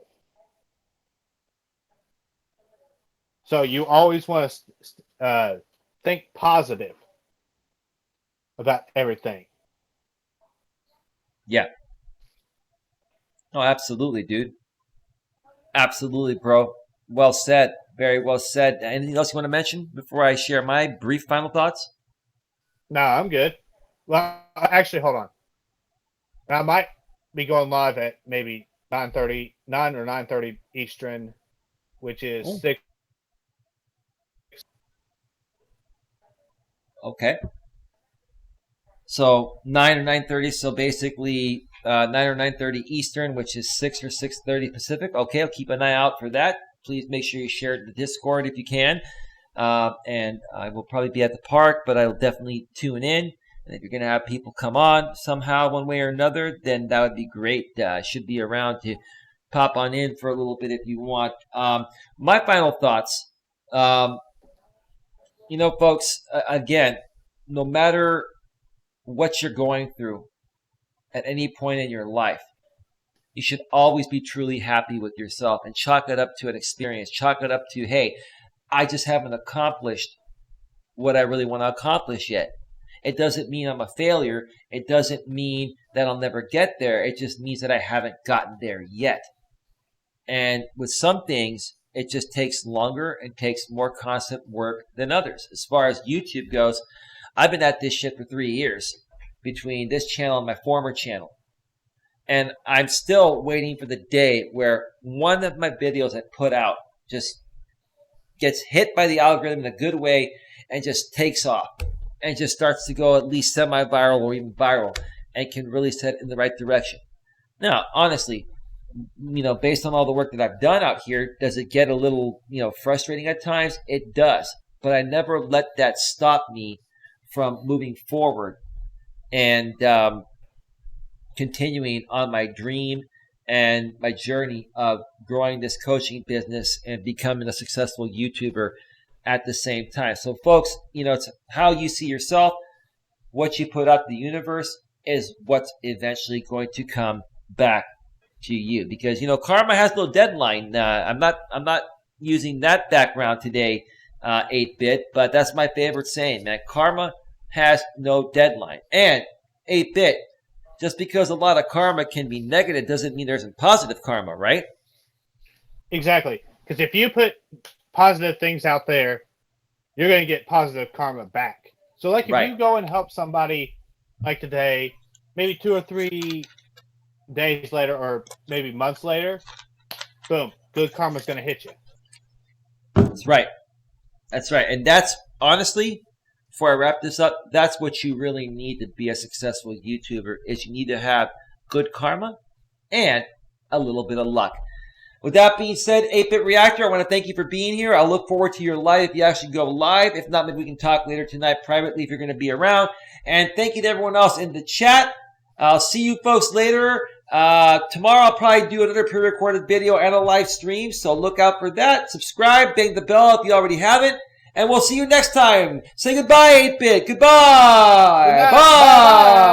So you always want to think positive about everything. Yeah. Oh, absolutely, dude. Absolutely, bro. Well said. Very well said. Anything else you want to mention before I share my brief final thoughts? No, I'm good. Well, actually, hold on. I might be going live at maybe 9:30, 9 or 9:30 Eastern, which is Oh. 6. Okay. So 9 or 9:30. So basically 9 or 9:30 Eastern, which is 6 or 6:30 Pacific. Okay, I'll keep an eye out for that. Please make sure you share it in the Discord if you can. And I will probably be at the park, but I will definitely tune in. And if you're going to have people come on somehow, one way or another, then that would be great. I should be around to pop on in for a little bit if you want. My final thoughts. Folks, again, no matter what you're going through at any point in your life, you should always be truly happy with yourself and chalk it up to an experience. Chalk it up to, hey, I just haven't accomplished what I really want to accomplish yet. It doesn't mean I'm a failure. It doesn't mean that I'll never get there. It just means that I haven't gotten there yet. And with some things, it just takes longer and takes more constant work than others. As far as YouTube goes, I've been at this shit for 3 years between this channel and my former channel. And I'm still waiting for the day where one of my videos I put out just gets hit by the algorithm in a good way and just takes off and just starts to go at least semi-viral or even viral and can really set it in the right direction. Now, honestly, based on all the work that I've done out here, does it get a little, frustrating at times? It does. But I never let that stop me from moving forward and continuing on my dream and my journey of growing this coaching business and becoming a successful YouTuber at the same time. So folks, it's how you see yourself. What you put out to the universe is what's eventually going to come back to you, because karma has no deadline. I'm not using that background today, 8-bit, but that's my favorite saying, man. Karma has no deadline. And 8-bit, just because a lot of karma can be negative doesn't mean there isn't positive karma, right? Exactly. Because if you put positive things out there, you're going to get positive karma back. So like if you go and help somebody like today, maybe 2 or 3 days later or maybe months later, boom, good karma's going to hit you. That's right. And that's, honestly, before I wrap this up, that's what you really need to be a successful YouTuber, is you need to have good karma and a little bit of luck. With that being said, 8-Bit Reactor, I want to thank you for being here. I'll look forward to your live if you actually go live. If not, maybe we can talk later tonight privately if you're going to be around. And thank you to everyone else in the chat. I'll see you folks later. Tomorrow I'll probably do another pre-recorded video and a live stream, so look out for that. Subscribe, bang the bell if you already haven't, and we'll see you next time. Say goodbye, 8-Bit. Goodbye. Bye.